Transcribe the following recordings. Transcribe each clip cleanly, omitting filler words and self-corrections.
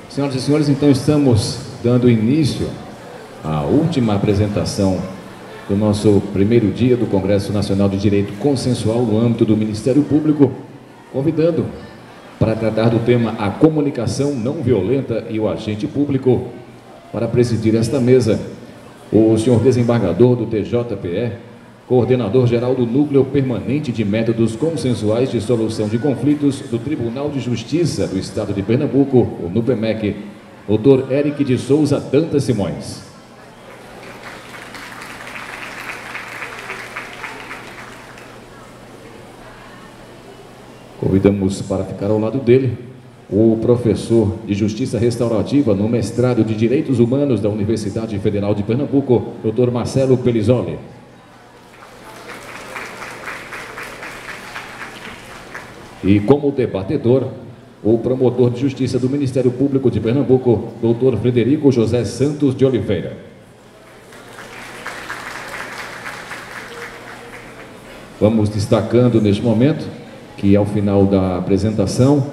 Senhoras e senhores, então estamos dando início à última apresentação do nosso primeiro dia do Congresso Nacional de Direito Consensual no âmbito do Ministério Público, convidando para tratar do tema a comunicação não violenta e o agente público. Para presidir esta mesa, o senhor desembargador do TJPE, coordenador-geral do Núcleo Permanente de Métodos Consensuais de Solução de Conflitos do Tribunal de Justiça do Estado de Pernambuco, o NUPEMEC, Dr. Eric de Souza Dantas Simões. Convidamos para ficar ao lado dele o professor de Justiça Restaurativa no mestrado de Direitos Humanos da Universidade Federal de Pernambuco, Dr. Marcelo Pelizoli. E como debatedor, o promotor de Justiça do Ministério Público de Pernambuco, Dr. Frederico José Santos de Oliveira. Vamos destacando neste momento que ao final da apresentação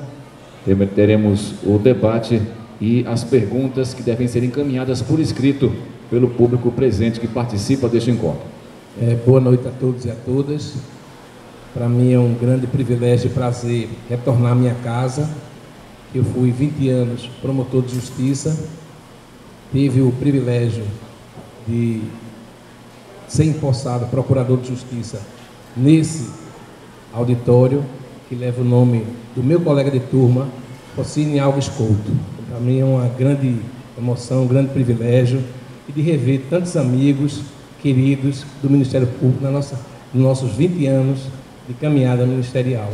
teremos o debate e as perguntas que devem ser encaminhadas por escrito pelo público presente que participa deste encontro. Boa noite a todos e a todas. Para mim é um grande privilégio e prazer retornar à minha casa. Eu fui 20 anos promotor de justiça, tive o privilégio de ser empossado procurador de justiça nesse auditório, que leva o nome do meu colega de turma, Rocine Alves Couto. Para mim é uma grande emoção, um grande privilégio, e de rever tantos amigos queridos do Ministério Público nos nossos 20 anos de caminhada ministerial.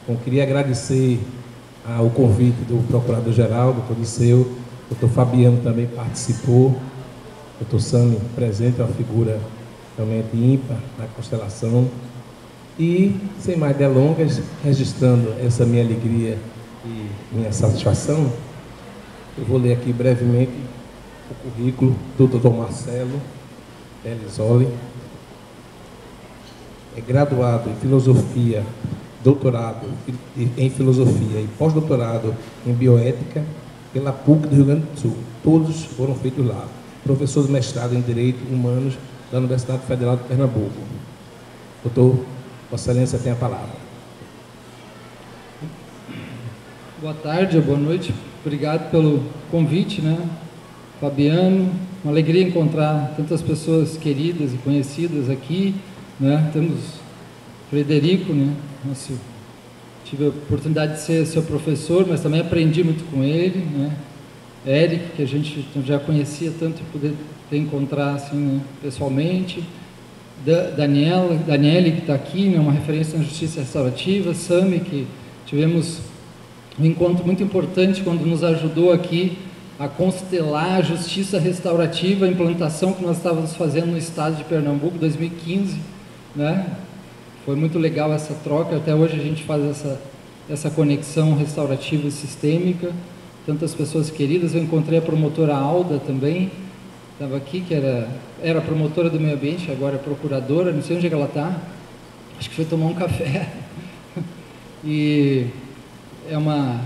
Bom, queria agradecer o convite do Procurador-Geral, doutor Liceu, doutor Fabiano também participou, doutor Sami presente, é uma figura realmente ímpar na constelação. E, sem mais delongas, registrando essa minha alegria e minha satisfação, eu vou ler aqui brevemente o currículo do doutor Marcelo Pelizoli. É graduado em Filosofia, doutorado em Filosofia e pós-doutorado em Bioética pela PUC do Rio Grande do Sul. Todos foram feitos lá. Professor de mestrado em Direito Humanos da Universidade Federal de Pernambuco. Doutor, Vossa Excelência tem a palavra. Boa tarde, boa noite. Obrigado pelo convite, Fabiano, uma alegria encontrar tantas pessoas queridas e conhecidas aqui, Temos Frederico, tive a oportunidade de ser seu professor, mas também aprendi muito com ele, Eric, que a gente já conhecia tanto e poder encontrar assim, pessoalmente, Daniele, que está aqui, uma referência na justiça restaurativa, Sami, que tivemos um encontro muito importante quando nos ajudou aqui a constelar a justiça restaurativa, a implantação que nós estávamos fazendo no estado de Pernambuco, 2015, Foi muito legal essa troca, até hoje a gente faz essa conexão restaurativa e sistêmica, tantas pessoas queridas. Eu encontrei a promotora Alda também, estava aqui, que era promotora do meio ambiente, agora é procuradora, não sei onde é que ela está, acho que foi tomar um café. E é uma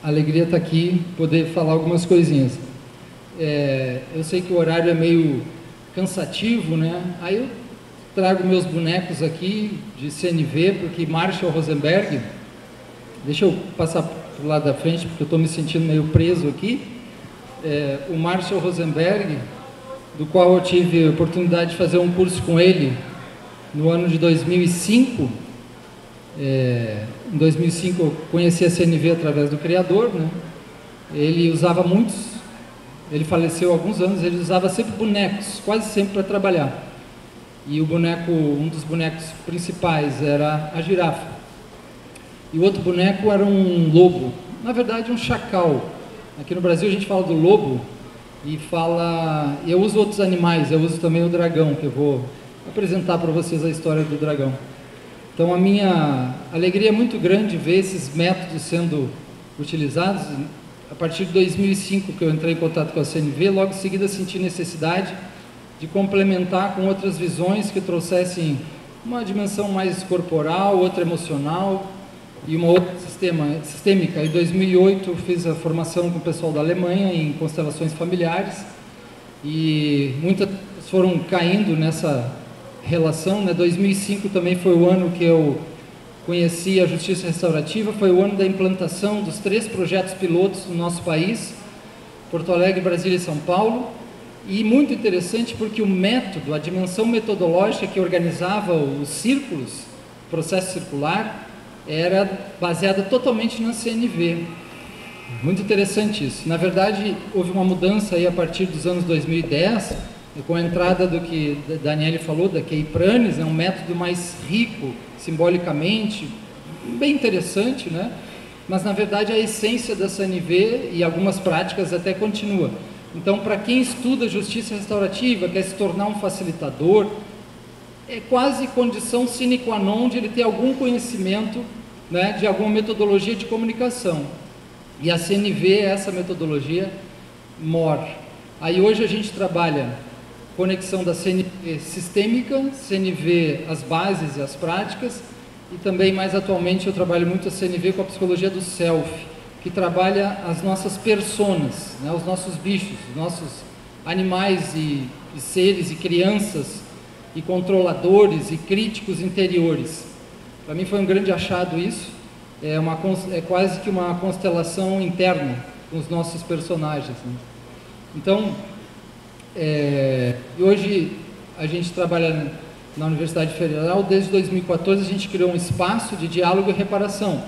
alegria estar aqui, poder falar algumas coisinhas. Eu sei que o horário é meio cansativo, Aí eu trago meus bonecos aqui de CNV, porque Marshall Rosenberg, deixa eu passar para o lado da frente, porque eu estou me sentindo meio preso aqui. O Marshall Rosenberg, do qual eu tive a oportunidade de fazer um curso com ele no ano de 2005. Em 2005 eu conheci a CNV através do criador, Ele usava ele faleceu há alguns anos, ele usava sempre bonecos, quase sempre para trabalhar. E um dos bonecos principais era a girafa. E o outro boneco era um lobo, na verdade um chacal. Aqui no Brasil a gente fala do lobo e eu uso outros animais, eu uso também o dragão, que eu vou apresentar para vocês a história do dragão. Então a minha alegria é muito grande ver esses métodos sendo utilizados. A partir de 2005 que eu entrei em contato com a CNV, logo em seguida senti necessidade de complementar com outras visões que trouxessem uma dimensão mais corporal, outra emocional, e uma outra sistêmica. Em 2008 fiz a formação com o pessoal da Alemanha em constelações familiares, e muitas foram caindo nessa relação, né? 2005 também foi o ano que eu conheci a justiça restaurativa, foi o ano da implantação dos 3 projetos pilotos no nosso país, Porto Alegre, Brasília e São Paulo. E muito interessante porque o método, a dimensão metodológica que organizava os círculos, processo circular, era baseada totalmente na CNV. Muito interessante isso. Na verdade, houve uma mudança aí a partir dos anos 2010, com a entrada do que a Daniele falou, da Kay Pranes, é um método mais rico, simbolicamente, bem interessante, né? Mas, na verdade, a essência da CNV e algumas práticas até continua. Então, para quem estuda justiça restaurativa, quer se tornar um facilitador, é quase condição sine qua non de ele ter algum conhecimento, né, de alguma metodologia de comunicação. E a CNV é essa metodologia mor. Aí hoje a gente trabalha conexão da CNV sistêmica, CNV as bases e as práticas, e também mais atualmente eu trabalho muito a CNV com a psicologia do self, que trabalha as nossas personas, né, os nossos bichos, os nossos animais e seres e crianças e controladores e críticos interiores. Para mim foi um grande achado isso, é quase que uma constelação interna com os nossos personagens, né? Então, hoje a gente trabalha na Universidade Federal, desde 2014 a gente criou um espaço de diálogo e reparação,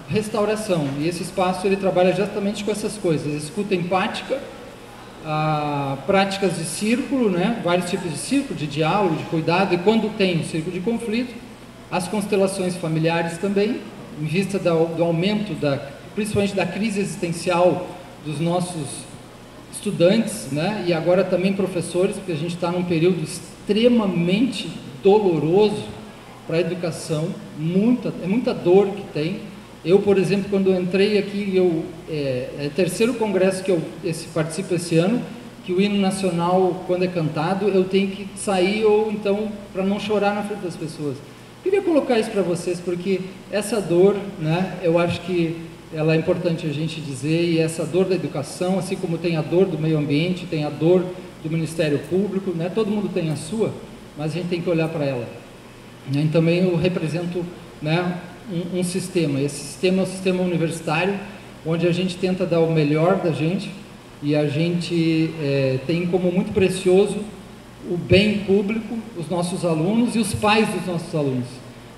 restauração, e esse espaço ele trabalha justamente com essas coisas, escuta empática, práticas de círculo, né? Vários tipos de círculo, de diálogo, de cuidado, e quando tem um círculo de conflito, as constelações familiares também, em vista do aumento, principalmente da crise existencial dos nossos estudantes, né? E agora também professores, porque a gente está num período extremamente doloroso para a educação, é muita dor que tem. Eu, por exemplo, quando eu entrei aqui, é o terceiro congresso que eu participo esse ano, que o hino nacional, quando é cantado, eu tenho que sair, ou então, para não chorar na frente das pessoas. Queria colocar isso para vocês, porque essa dor, né, eu acho que ela é importante a gente dizer, e essa dor da educação, assim como tem a dor do meio ambiente, tem a dor do Ministério Público, né, todo mundo tem a sua, mas a gente tem que olhar para ela. E também eu represento, né, um sistema, esse sistema é o sistema universitário, onde a gente tenta dar o melhor da gente, e a gente tem como muito precioso o bem público, os nossos alunos e os pais dos nossos alunos,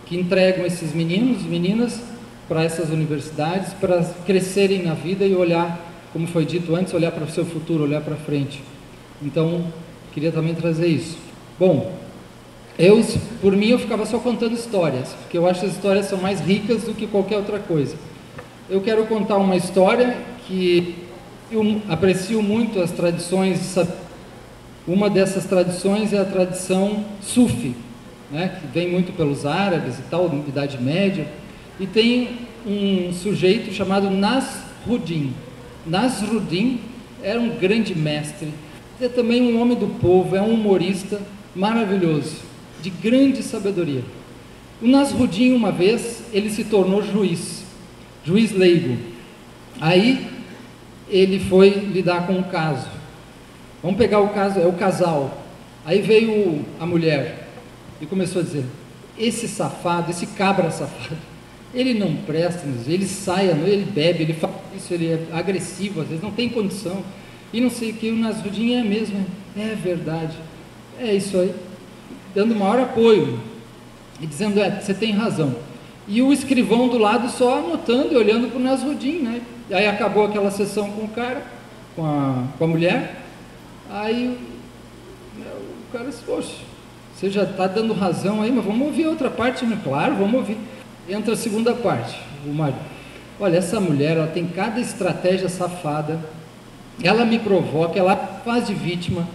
que entregam esses meninos e meninas para essas universidades, para crescerem na vida e olhar, como foi dito antes, olhar para o seu futuro, olhar para frente. Então, queria também trazer isso. Bom, por mim, eu ficava só contando histórias, porque eu acho que as histórias são mais ricas do que qualquer outra coisa. Eu quero contar uma história que eu aprecio muito as tradições. Uma dessas tradições é a tradição Sufi, né, que vem muito pelos árabes e tal, na Idade Média, e tem um sujeito chamado Nasruddin. Nasruddin era um grande mestre, é também um homem do povo, é um humorista maravilhoso, de grande sabedoria. O Nasruddin, uma vez, ele se tornou juiz leigo. Aí ele foi lidar com um caso. Vamos pegar o caso, é o casal. Aí veio a mulher e começou a dizer: esse safado, esse cabra safado, ele não presta, ele sai à noite, ele bebe, ele faz isso, ele é agressivo, às vezes não tem condição, e não sei o que. O Nasruddin é mesmo, é verdade, é isso aí, dando maior apoio e dizendo: você tem razão. E o escrivão do lado só anotando e olhando para o Nasruddin, né? E aí acabou aquela sessão com o cara, com a mulher. Aí o cara disse: poxa, você já está dando razão aí, mas vamos ouvir outra parte, né? Claro, vamos ouvir. Entra a segunda parte, o marido: olha, essa mulher, ela tem cada estratégia safada, ela me provoca, ela faz de vítima,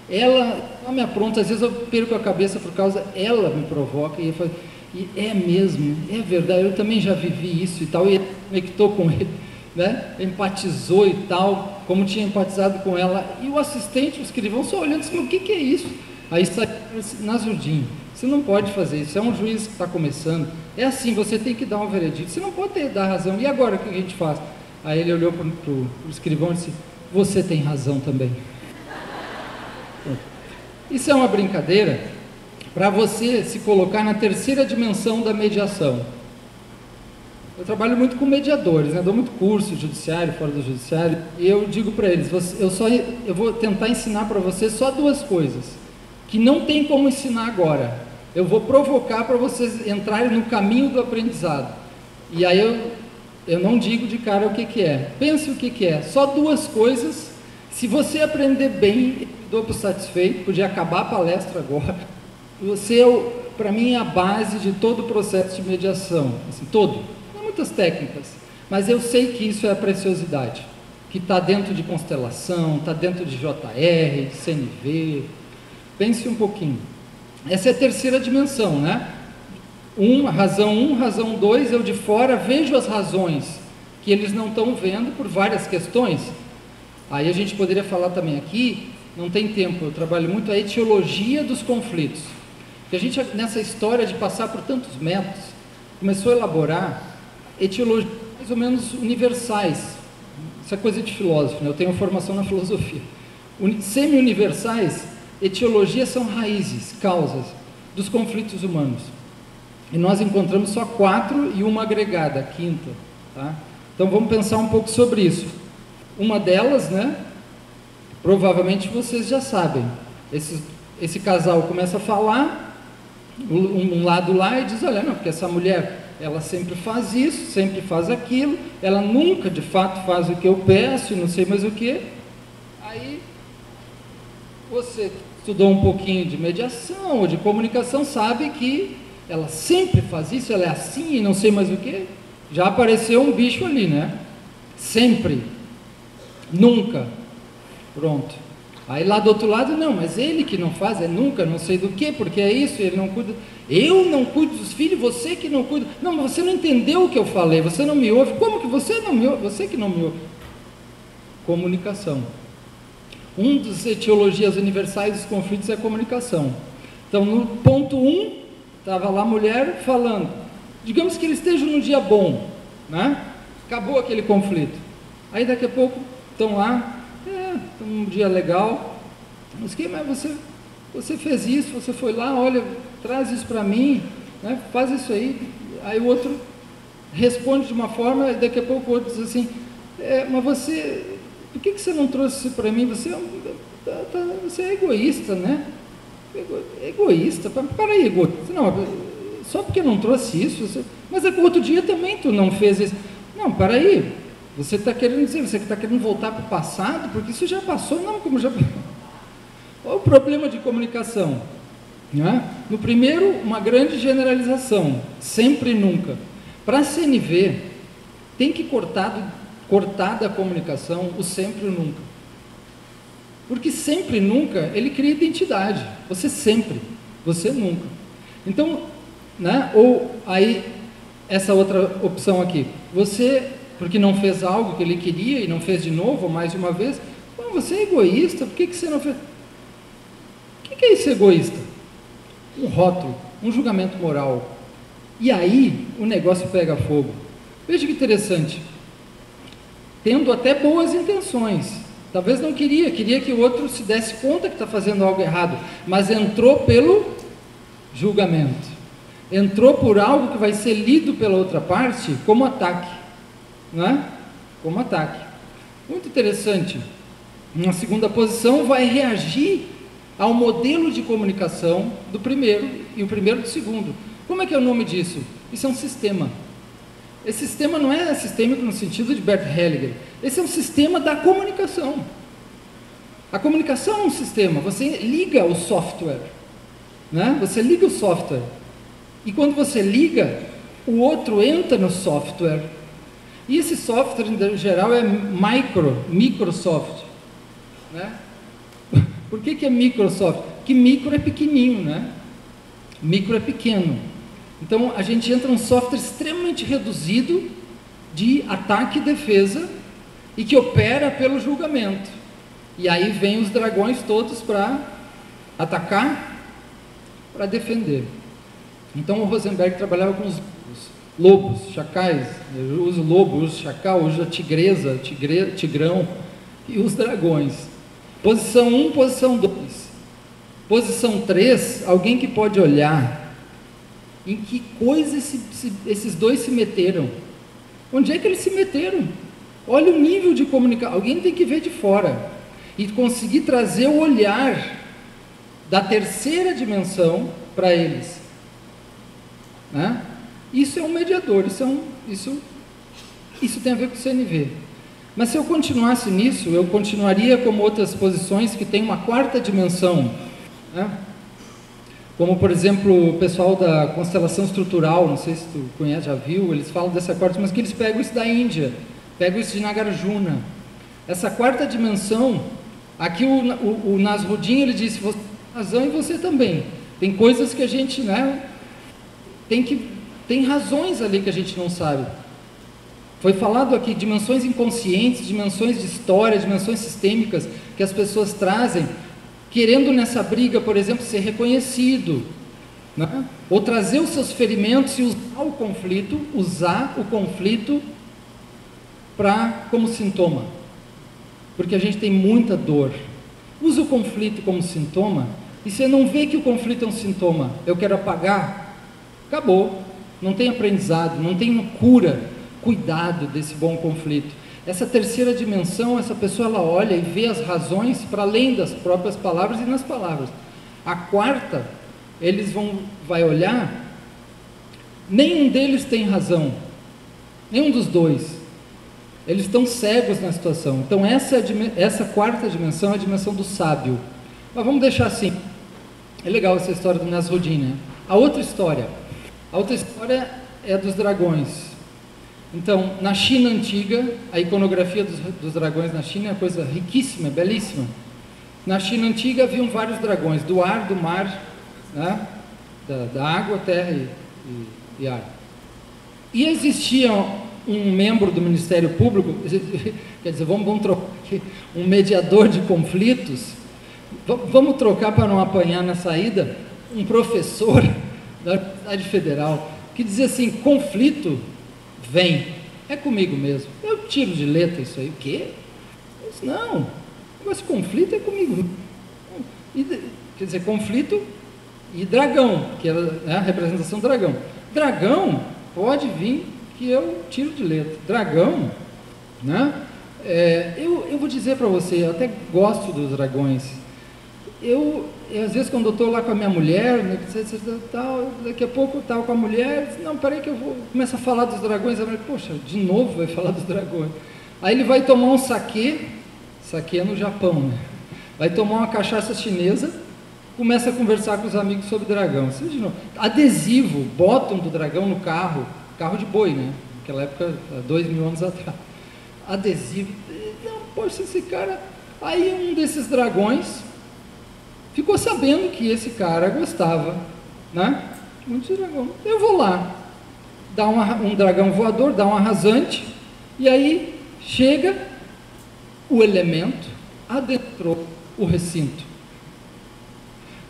ela me apronta, às vezes eu perco a cabeça por causa, ela me provoca, e eu falo, e é mesmo, é verdade, eu também já vivi isso e tal, e ele conectou com ele, né? Empatizou e tal, como tinha empatizado com ela, e o assistente, o escrivão, só olhando assim: o que é isso? Aí sai Nasruddin, Você não pode fazer isso, é um juiz que está começando, é assim, você tem que dar um veredito, você não pode dar razão, e agora o que a gente faz? Aí ele olhou para o escrivão e disse, você tem razão também. Isso é uma brincadeira para você se colocar na terceira dimensão da mediação. Eu trabalho muito com mediadores, né? Dou muito curso judiciário, fora do judiciário, e eu digo para eles, eu vou tentar ensinar para vocês só duas coisas, que não tem como ensinar agora. Eu vou provocar para vocês entrarem no caminho do aprendizado. E aí eu não digo de cara o que é. Pense o que é. Só duas coisas. Se você aprender bem, dou por satisfeito, podia acabar a palestra agora. Você, para mim, é a base de todo o processo de mediação. Assim, todo. Não muitas técnicas. Mas eu sei que isso é a preciosidade. Que está dentro de constelação, está dentro de JR, de CNV. Pense um pouquinho. Essa é a terceira dimensão, né? Razão 2, eu de fora vejo as razões que eles não estão vendo por várias questões. Aí a gente poderia falar também aqui, não tem tempo, eu trabalho muito a etiologia dos conflitos. Porque a gente, nessa história de passar por tantos métodos, começou a elaborar etiologias mais ou menos universais. Isso é coisa de filósofo, né? Eu tenho formação na filosofia. Semi-universais, etiologias são raízes, causas dos conflitos humanos. E nós encontramos só 4 e uma agregada, a quinta. Tá? Então vamos pensar um pouco sobre isso. Uma delas, né? Provavelmente vocês já sabem. Esse casal começa a falar, um lado lá e diz, olha, não, porque essa mulher, ela sempre faz isso, sempre faz aquilo, ela nunca de fato faz o que eu peço e não sei mais o que. Aí você estudou um pouquinho de mediação ou de comunicação, sabe que ela sempre faz isso, ela é assim e não sei mais o que. Já apareceu um bicho ali, né? Sempre, nunca, pronto. Aí lá do outro lado, não, mas ele que não faz, é nunca, não sei do que, porque é isso, ele não cuida. Eu não cuido dos filhos, você que não cuida. Não, mas você não entendeu o que eu falei, você não me ouve. Como que você não me ouve? Você que não me ouve. Comunicação. Das etiologias universais dos conflitos é a comunicação. Então, no ponto 1, estava lá a mulher falando, digamos que ele esteja num dia bom, né? Acabou aquele conflito. Aí daqui a pouco estão lá, um dia legal, mas você fez isso, você foi lá, olha, traz isso para mim, né? Faz isso aí. Aí o outro responde de uma forma, e daqui a pouco o outro diz assim, mas você... Por que você não trouxe isso para mim? Você é egoísta, né? Egoísta? Para aí, egoísta. Não, só porque não trouxe isso, mas outro dia também tu não fez isso. Não, para aí. Você está querendo dizer, você está querendo voltar para o passado, porque isso já passou. Não, como já... Qual o problema de comunicação? Né? No primeiro, uma grande generalização. Sempre e nunca. Para a CNV, tem que cortar da comunicação o sempre e o nunca. Porque sempre e nunca, ele cria identidade. Você sempre, você nunca. Então, né? Ou aí, essa outra opção aqui. Você, porque não fez algo que ele queria e não fez de novo, ou mais de uma vez, você é egoísta, por que você não fez? O que é isso egoísta? Um rótulo, um julgamento moral. E aí, o negócio pega fogo. Veja que interessante. Tendo até boas intenções, talvez não queria que o outro se desse conta que está fazendo algo errado, mas entrou pelo julgamento, entrou por algo que vai ser lido pela outra parte como ataque, né? Como ataque. Muito interessante. Na segunda posição, vai reagir ao modelo de comunicação do primeiro e o primeiro do segundo. Como é que é o nome disso? Isso é um sistema. Esse sistema não é sistêmico no sentido de Bert Hellinger. Esse é um sistema da comunicação. A comunicação é um sistema. Você liga o software, né? Você liga o software. E quando você liga, o outro entra no software. E esse software, em geral, é Microsoft, né? Por que é Microsoft? Porque micro é pequenininho, né? Micro é pequeno. Então, a gente entra num software extremamente reduzido de ataque e defesa e que opera pelo julgamento. E aí vem os dragões todos para atacar para defender. Então o Rosenberg trabalhava com os lobos, chacais, eu uso lobo, eu uso chacal, eu uso a tigresa, tigrão e os dragões. Posição 1, posição 2. Posição 3, alguém que pode olhar em que coisa esses dois se meteram. Onde é que eles se meteram? Olha o nível de comunicação. Alguém tem que ver de fora e conseguir trazer o olhar da terceira dimensão para eles, né? Isso é um mediador, isso tem a ver com o CNV. Mas se eu continuasse nisso, eu continuaria como outras posições que tem uma quarta dimensão, né? Como, por exemplo, o pessoal da constelação estrutural, não sei se tu conhece, já viu, eles falam dessa quarta, mas que eles pegam isso da Índia, pegam isso de Nagarjuna. Essa quarta dimensão, aqui o Nasruddin, ele disse, você tem razão e você também. Tem coisas que a gente, né, tem razões ali que a gente não sabe. Foi falado aqui dimensões inconscientes, dimensões de história, dimensões sistêmicas que as pessoas trazem, querendo nessa briga, por exemplo, ser reconhecido, né? Ou trazer os seus ferimentos e usar o conflito como sintoma, porque a gente tem muita dor. Usa o conflito como sintoma, e você não vê que o conflito é um sintoma, eu quero apagar, acabou, não tem aprendizado, não tem cura, cuidado desse bom conflito. Essa terceira dimensão, essa pessoa ela olha e vê as razões para além das próprias palavras e nas palavras. A quarta, vai olhar, nenhum deles tem razão, nenhum dos dois, eles estão cegos na situação. Então essa quarta dimensão é a dimensão do sábio. Mas vamos deixar assim, é legal essa história do Nasruddin, né? A outra história é dos dragões. Então, na China antiga, a iconografia dos dragões na China é uma coisa riquíssima, belíssima. Na China antiga haviam vários dragões, do ar, do mar, né? da água, terra e ar. E existia um membro do Ministério Público, quer dizer, vamos trocar aqui, um mediador de conflitos, vamos trocar para não apanhar na saída, um professor da Universidade Federal, que dizia assim, conflito vem, é comigo mesmo, eu tiro de letra isso aí, o quê? Eu disse, não, esse conflito é comigo. Quer dizer, conflito e dragão, que era, né, a representação do dragão. Dragão pode vir que eu tiro de letra. Dragão, né? Eu vou dizer para você, eu até gosto dos dragões. Às vezes quando eu estou lá com a minha mulher, né, daqui a pouco eu estava com a mulher, não, peraí que eu vou começar a falar dos dragões, a mulher, poxa, de novo vai falar dos dragões. Aí ele vai tomar um saquê é no Japão, né? Vai tomar uma cachaça chinesa, começa a conversar com os amigos sobre dragão. Você de novo. Adesivo, botam do dragão no carro de boi, né? Naquela época, há 2000 anos atrás. Adesivo, não, poxa, esse cara... Aí um desses dragões ficou sabendo que esse cara gostava, né? Muito dragão. Eu vou lá, dá um dragão voador, dá um arrasante, e aí chega o elemento, adentrou o recinto.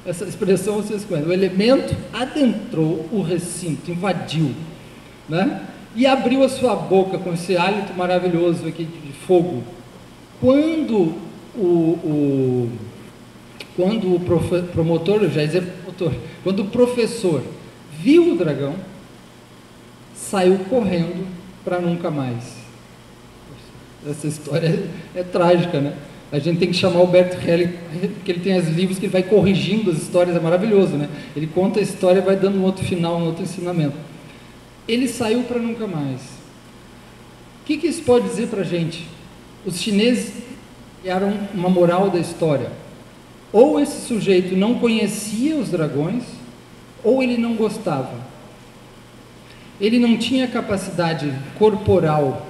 Essa expressão vocês conhecem. O elemento adentrou o recinto, invadiu, né? E abriu a sua boca com esse hálito maravilhoso aqui de fogo. Quando o promotor, já dizia promotor, quando o professor viu o dragão, saiu correndo para nunca mais. Essa história é trágica, né? A gente tem que chamar o Alberto Helling, porque ele tem os livros que ele vai corrigindo as histórias, é maravilhoso, né? Ele conta a história e vai dando um outro final, um outro ensinamento. Ele saiu para nunca mais. O que isso pode dizer para a gente? Os chineses criaram uma moral da história. Ou esse sujeito não conhecia os dragões, ou ele não gostava. Ele não tinha capacidade corporal,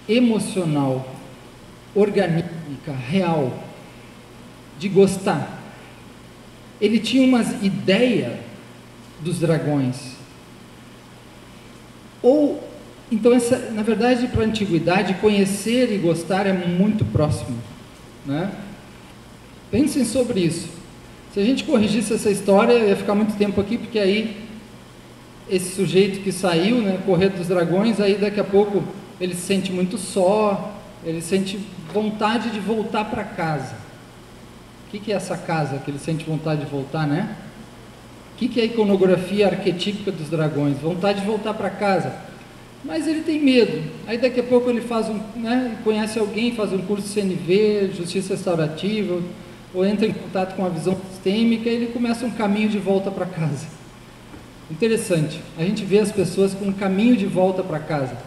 emocional, orgânica, real, de gostar. Ele tinha uma ideia dos dragões. Ou, então, na verdade, para a antiguidade, conhecer e gostar é muito próximo, né? Pensem sobre isso. Se a gente corrigisse essa história, ia ficar muito tempo aqui, porque aí esse sujeito que saiu, né, correr dos dragões, aí daqui a pouco ele se sente muito só, ele sente vontade de voltar para casa. O que é essa casa que ele sente vontade de voltar, né? O que é a iconografia arquetípica dos dragões? Vontade de voltar para casa. Mas ele tem medo. Aí daqui a pouco ele faz conhece alguém, faz um curso de CNV, Justiça Restaurativa, ou entra em contato com a visão sistêmica e ele começa um caminho de volta para casa. Interessante, a gente vê as pessoas com um caminho de volta para casa.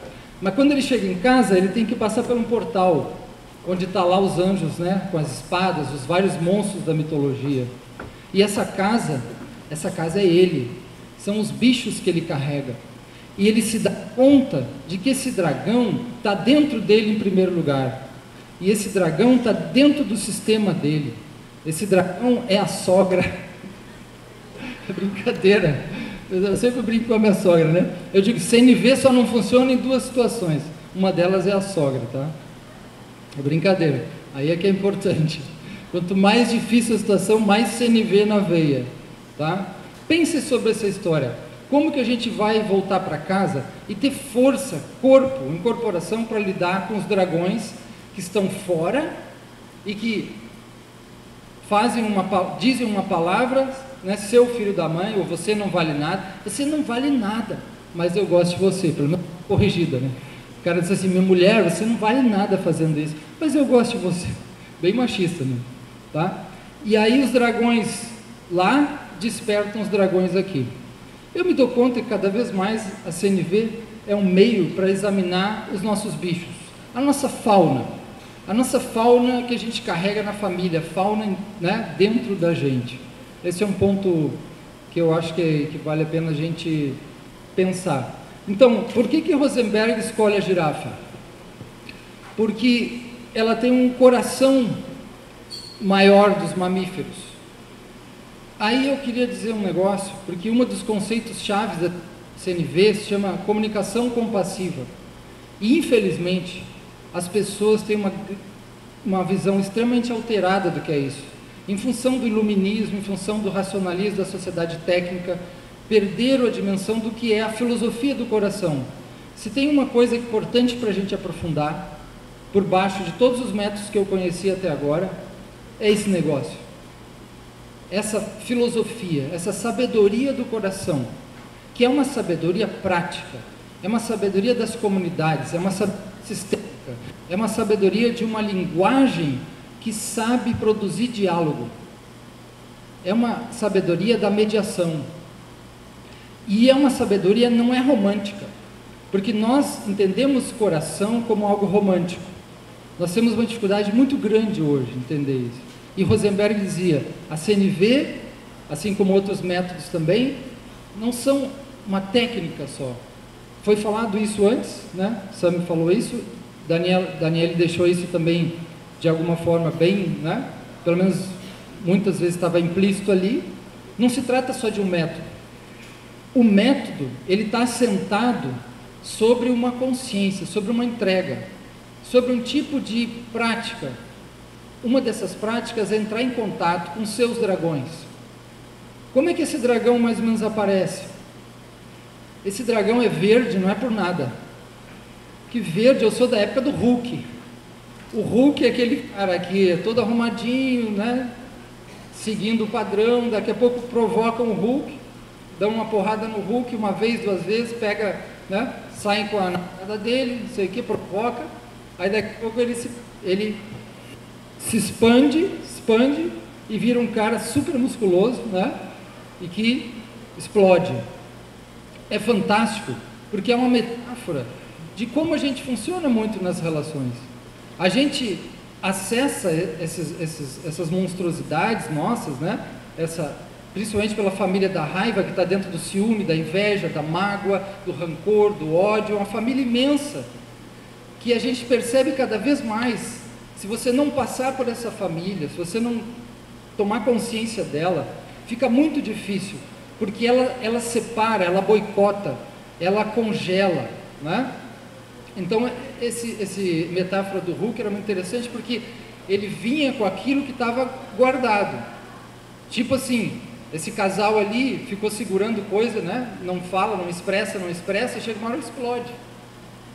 Mas quando ele chega em casa, ele tem que passar por um portal, onde está lá os anjos, né, com as espadas, os vários monstros da mitologia. E essa casa é ele, são os bichos que ele carrega. E ele se dá conta de que esse dragão está dentro dele em primeiro lugar. E esse dragão está dentro do sistema dele. Esse dragão é a sogra. É brincadeira. Eu sempre brinco com a minha sogra, né? Eu digo, CNV só não funciona em duas situações. Uma delas é a sogra, tá? É brincadeira. Aí é que é importante. Quanto mais difícil a situação, mais CNV na veia, tá? Pense sobre essa história. Como que a gente vai voltar para casa e ter força, corpo, incorporação para lidar com os dragões que estão fora e que dizem uma palavra, né, seu filho da mãe, ou você não vale nada. Você não vale nada, mas eu gosto de você, pelo menos corrigida, né? O cara diz assim, minha mulher, você não vale nada fazendo isso, mas eu gosto de você. Bem machista, né? Tá? E aí os dragões lá despertam os dragões aqui. Eu me dou conta que cada vez mais a CNV é um meio para examinar os nossos bichos, a nossa fauna que a gente carrega na família, fauna, né, dentro da gente. Esse é um ponto que eu acho que vale a pena a gente pensar. Então, por que Rosenberg escolhe a girafa? Porque ela tem um coração maior dos mamíferos. Aí eu queria dizer um negócio, porque um dos conceitos chaves da CNV se chama comunicação compassiva. E infelizmente, as pessoas têm uma visão extremamente alterada do que é isso. Em função do iluminismo, em função do racionalismo da sociedade técnica, perderam a dimensão do que é a filosofia do coração. Se tem uma coisa importante para a gente aprofundar, por baixo de todos os métodos que eu conheci até agora, é esse negócio. Essa filosofia, essa sabedoria do coração, que é uma sabedoria prática, é uma sabedoria das comunidades, é uma sabedoria sistêmica, é uma sabedoria de uma linguagem que sabe produzir diálogo, é uma sabedoria da mediação, e é uma sabedoria, não é romântica, porque nós entendemos coração como algo romântico. Nós temos uma dificuldade muito grande hoje em entender isso. E Rosenberg dizia, a CNV, assim como outros métodos também, não são uma técnica só. Foi falado isso antes, né? Sam falou isso, Daniel deixou isso também de alguma forma bem, né? Pelo menos muitas vezes estava implícito ali. Não se trata só de um método. O método, ele está assentado sobre uma consciência, sobre uma entrega, sobre um tipo de prática. Uma dessas práticas é entrar em contato com seus dragões. Como é que esse dragão mais ou menos aparece? Esse dragão é verde, não é por nada. Que verde, eu sou da época do Hulk. O Hulk é aquele cara que é todo arrumadinho, né? Seguindo o padrão, daqui a pouco provocam o Hulk, dão uma porrada no Hulk uma vez, duas vezes, pega, né? Saem com a namorada dele, não sei o que, provoca, aí daqui a pouco ele se expande e vira um cara super musculoso, né? E que explode. É fantástico, porque é uma metáfora de como a gente funciona muito nas relações. A gente acessa essas monstruosidades nossas, né? Principalmente pela família da raiva, que está dentro do ciúme, da inveja, da mágoa, do rancor, do ódio, uma família imensa, que a gente percebe cada vez mais. Se você não passar por essa família, se você não tomar consciência dela, fica muito difícil, porque ela separa, ela boicota, ela congela, né? Então, esse metáfora do Hulk era muito interessante, porque ele vinha com aquilo que estava guardado. Tipo assim, esse casal ali ficou segurando coisa, né? Não fala, não expressa, chega uma hora que explode.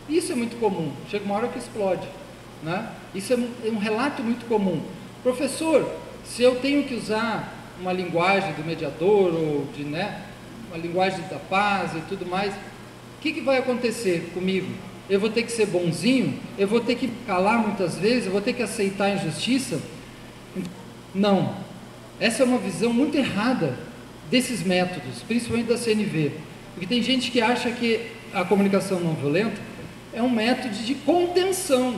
Isso é muito comum, chega uma hora que explode, né? Isso é um relato muito comum. Professor, se eu tenho que usar uma linguagem do mediador, ou de, né, uma linguagem da paz e tudo mais, o que vai acontecer comigo? Eu vou ter que ser bonzinho? Eu vou ter que calar muitas vezes? Eu vou ter que aceitar a injustiça? Não. Essa é uma visão muito errada desses métodos, principalmente da CNV. Porque tem gente que acha que a comunicação não violenta é um método de contenção.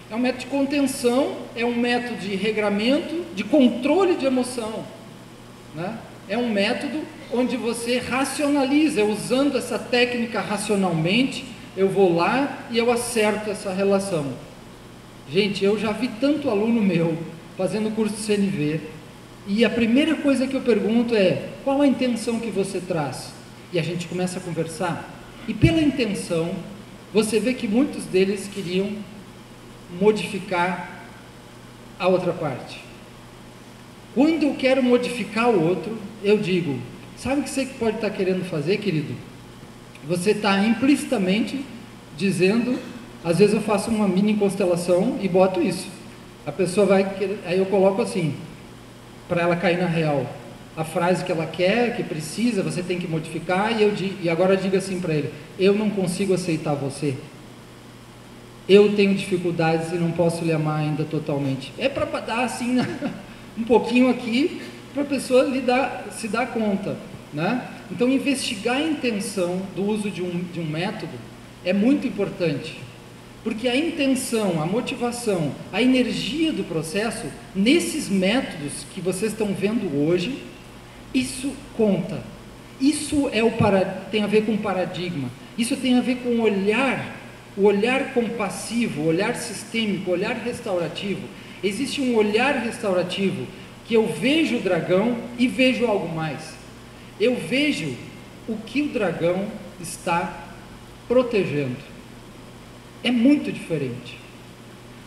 É um método de contenção, é um método de regramento, de controle de emoção, né? É um método onde você racionaliza, usando essa técnica racionalmente, eu vou lá e eu acerto essa relação. Gente, eu já vi tanto aluno meu fazendo curso de CNV, e a primeira coisa que eu pergunto é: qual a intenção que você traz? E a gente começa a conversar, e pela intenção, você vê que muitos deles queriam modificar a outra parte. Quando eu quero modificar o outro, eu digo: sabe o que você pode estar querendo fazer, querido? Você está implicitamente dizendo, às vezes eu faço uma mini constelação e boto isso. A pessoa vai querer, aí eu coloco assim, para ela cair na real. A frase que ela quer, que precisa, você tem que modificar, e agora diga assim para ele: eu não consigo aceitar você. Eu tenho dificuldades e não posso lhe amar ainda totalmente. É para dar assim um pouquinho aqui, para a pessoa se dar conta, né? Então, investigar a intenção do uso de um método é muito importante, porque a intenção, a motivação, a energia do processo, nesses métodos que vocês estão vendo hoje, isso conta. Isso tem a ver com paradigma, isso tem a ver com o olhar compassivo, o olhar sistêmico, o olhar restaurativo. Existe um olhar restaurativo que eu vejo o dragão e vejo algo mais. Eu vejo o que o dragão está protegendo. É muito diferente.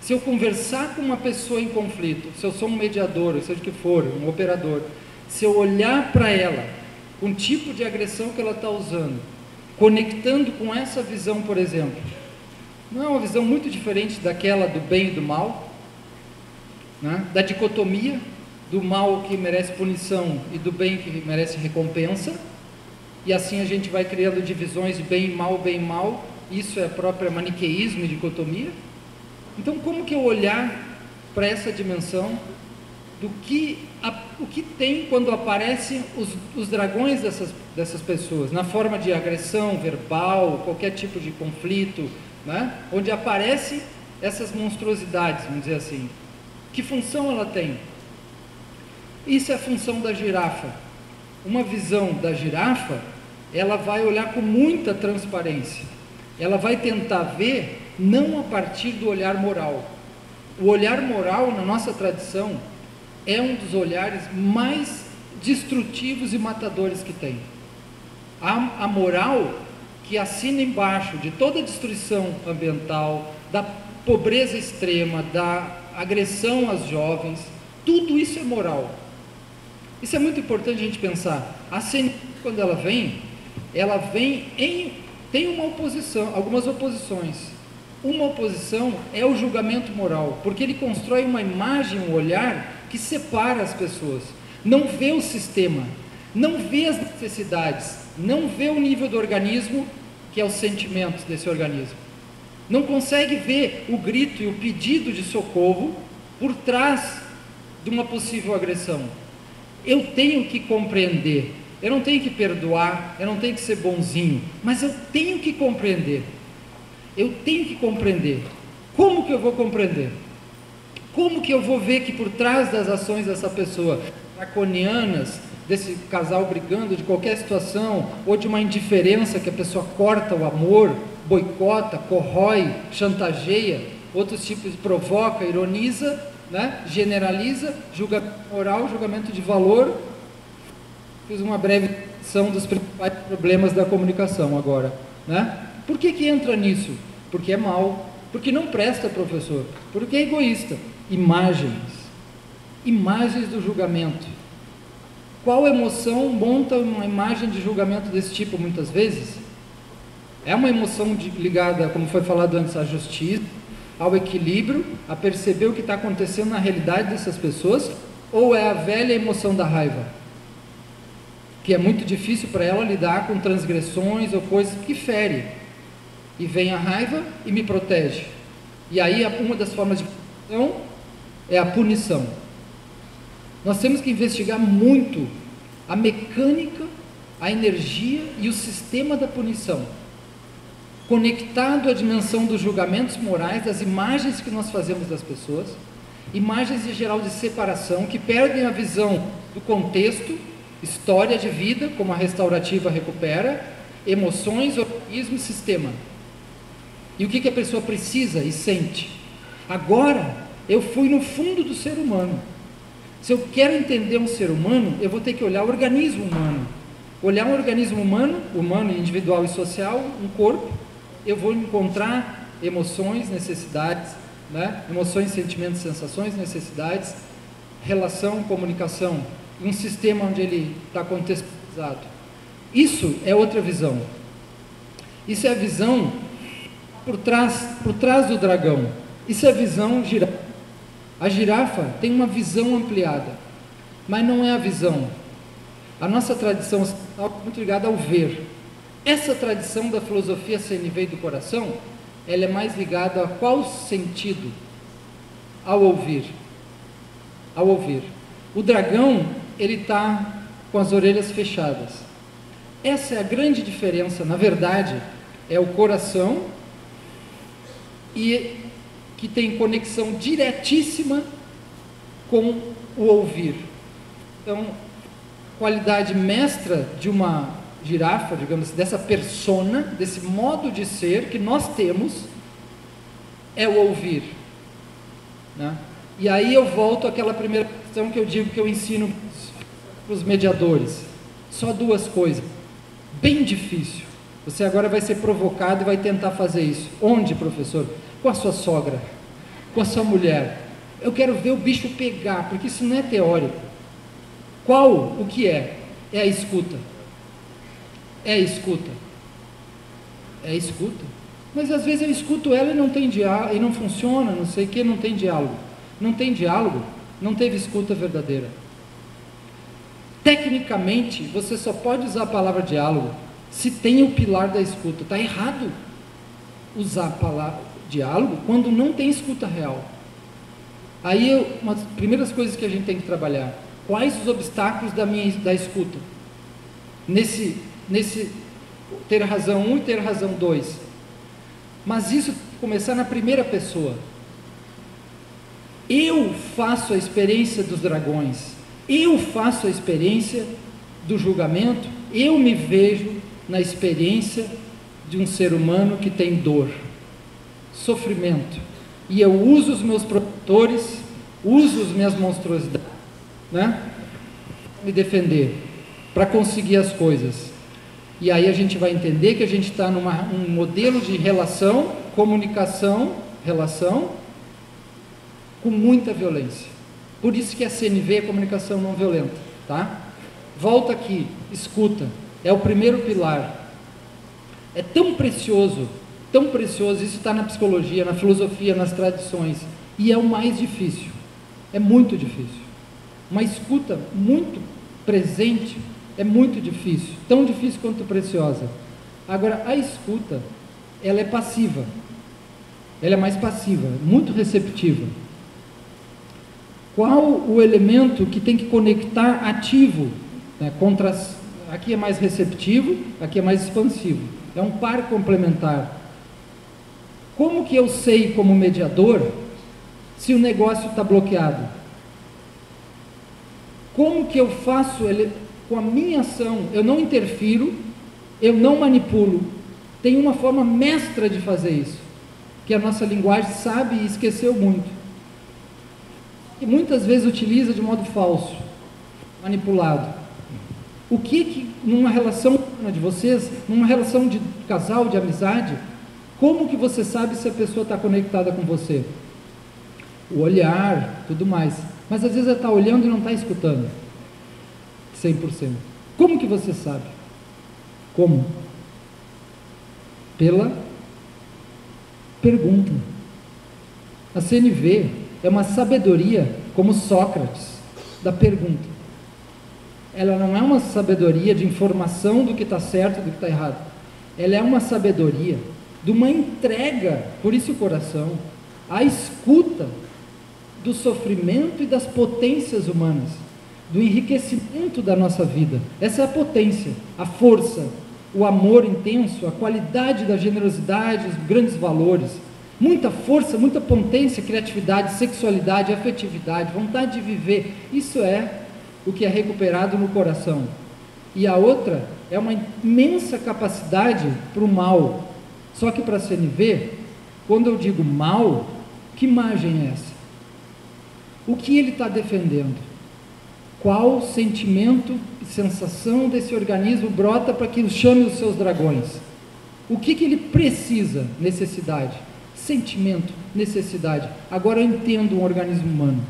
Se eu conversar com uma pessoa em conflito, se eu sou um mediador, seja o que for, um operador, se eu olhar para ela, com o tipo de agressão que ela está usando, conectando com essa visão, por exemplo, não é uma visão muito diferente daquela do bem e do mal, né? Da dicotomia do mal que merece punição e do bem que merece recompensa, e assim a gente vai criando divisões de bem e mal, isso é próprio maniqueísmo e dicotomia. Então, como que eu olhar para essa dimensão do que o que tem quando aparecem os dragões dessas pessoas, na forma de agressão verbal, qualquer tipo de conflito, né? Onde aparecem essas monstruosidades, vamos dizer assim. Que função ela tem? Isso é a função da girafa. Uma visão da girafa, ela vai olhar com muita transparência. Ela vai tentar ver não a partir do olhar moral. O olhar moral, na nossa tradição, é um dos olhares mais destrutivos e matadores que tem. A moral que assina embaixo de toda a destruição ambiental, da pobreza extrema, da agressão às jovens, tudo isso é moral. Isso é muito importante a gente pensar. A CNV, quando ela vem tem uma oposição, algumas oposições. Uma oposição é o julgamento moral, porque ele constrói uma imagem, um olhar que separa as pessoas, não vê o sistema, não vê as necessidades, não vê o nível do organismo, que é os sentimentos desse organismo, não consegue ver o grito e o pedido de socorro por trás de uma possível agressão. Eu tenho que compreender, eu não tenho que perdoar, eu não tenho que ser bonzinho, mas eu tenho que compreender. Eu tenho que compreender. Como que eu vou compreender? Como que eu vou ver que por trás das ações dessa pessoa, draconianas, desse casal brigando de qualquer situação, ou de uma indiferença que a pessoa corta o amor, boicota, corrói, chantageia, outros tipos de provoca, ironiza, né? Generaliza, julgamento moral, julgamento de valor. Fiz uma breve descrição dos principais problemas da comunicação agora, né? Por que entra nisso? Porque é mal, porque não presta, professor, porque é egoísta. Imagens. imagens do julgamento. Qual emoção monta uma imagem de julgamento desse tipo muitas vezes? É uma emoção ligada, como foi falado antes, à justiça, ao equilíbrio, a perceber o que está acontecendo na realidade dessas pessoas, ou é a velha emoção da raiva, que é muito difícil para ela lidar com transgressões ou coisas que ferem, e vem a raiva e me protege. E aí uma das formas de punição é a punição. Nós temos que investigar muito a mecânica, a energia e o sistema da punição, conectado à dimensão dos julgamentos morais, das imagens que nós fazemos das pessoas, imagens em geral de separação, que perdem a visão do contexto, história de vida, como a restaurativa recupera, emoções, organismo e sistema. E o que a pessoa precisa e sente? Agora, eu fui no fundo do ser humano. Se eu quero entender um ser humano, eu vou ter que olhar o organismo humano. Olhar um organismo humano, individual e social, um corpo, eu vou encontrar emoções, necessidades, né? Emoções, sentimentos, sensações, necessidades, relação, comunicação, e um sistema onde ele está contextualizado. Isso é outra visão. Isso é a visão por trás do dragão. Isso é a visão girafa. A girafa tem uma visão ampliada, mas não é a visão. A nossa tradição ocidental é muito ligada ao ver. Essa tradição da filosofia CNV e do coração, ela é mais ligada a qual sentido? Ao ouvir. Ao ouvir. O dragão, ele está com as orelhas fechadas. Essa é a grande diferença. Na verdade, é o coração e que tem conexão diretíssima com o ouvir. Então, qualidade mestra de uma girafa, digamos assim, dessa persona, desse modo de ser que nós temos, é o ouvir, né? E aí eu volto àquela primeira questão que eu digo que eu ensino para os mediadores. Só duas coisas. Bem difícil. Você agora vai ser provocado e vai tentar fazer isso. Onde, professor? Com a sua sogra, com a sua mulher. Eu quero ver o bicho pegar, porque isso não é teórico. O que é? É a escuta. É a escuta. É a escuta. Mas às vezes eu escuto ela e não tem diálogo, e não funciona, não sei o que, não tem diálogo. Não tem diálogo, não teve escuta verdadeira. Tecnicamente, você só pode usar a palavra diálogo se tem o pilar da escuta. Está errado usar a palavra diálogo quando não tem escuta real. Aí, uma das primeiras coisas que a gente tem que trabalhar: quais os obstáculos da escuta? Nesse ter razão 1 e ter razão 2. Mas isso tem que começar na primeira pessoa. Eu faço a experiência dos dragões, eu faço a experiência do julgamento, eu me vejo na experiência de um ser humano que tem dor, sofrimento, e eu uso os meus protetores, uso as minhas monstruosidades, né, para me defender, para conseguir as coisas. E aí a gente vai entender que a gente está num modelo de relação, comunicação, relação, com muita violência. Por isso que a CNV é comunicação não violenta, tá? Volta aqui, escuta, é o primeiro pilar. É tão precioso, isso está na psicologia, na filosofia, nas tradições, e é o mais difícil, é muito difícil. Uma escuta muito presente é muito difícil, tão difícil quanto preciosa. Agora, a escuta, ela é passiva, ela é mais passiva, muito receptiva. Qual o elemento que tem que conectar ativo, né, aqui é mais receptivo, aqui é mais expansivo, é um par complementar. Como que eu sei, como mediador, se o negócio está bloqueado? Como que eu faço com a minha ação? Eu não interfiro, eu não manipulo. Tem uma forma mestra de fazer isso, que a nossa linguagem sabe e esqueceu muito, e muitas vezes utiliza de modo falso, manipulado. O que numa relação de vocês, numa relação de casal, de amizade, como que você sabe se a pessoa está conectada com você? O olhar, tudo mais. mas às vezes ela está olhando e não está escutando 100%. Como que você sabe? Como? Pela pergunta. A CNV é uma sabedoria como Sócrates, da pergunta. Ela não é uma sabedoria de informação do que está certo e do que está errado. Ela é uma sabedoria de uma entrega, por isso o coração, a escuta do sofrimento e das potências humanas, do enriquecimento da nossa vida. Essa é a potência, a força, o amor intenso, a qualidade da generosidade, os grandes valores. Muita força, muita potência, criatividade, sexualidade, afetividade, vontade de viver. Isso é o que é recuperado no coração. E a outra é uma imensa capacidade para o mal. Só que para a CNV, quando eu digo mal, que imagem é essa? O que ele está defendendo? Qual sentimento e sensação desse organismo brota para que chame os seus dragões? O que ele precisa? Necessidade. Sentimento, necessidade. Agora eu entendo um organismo humano.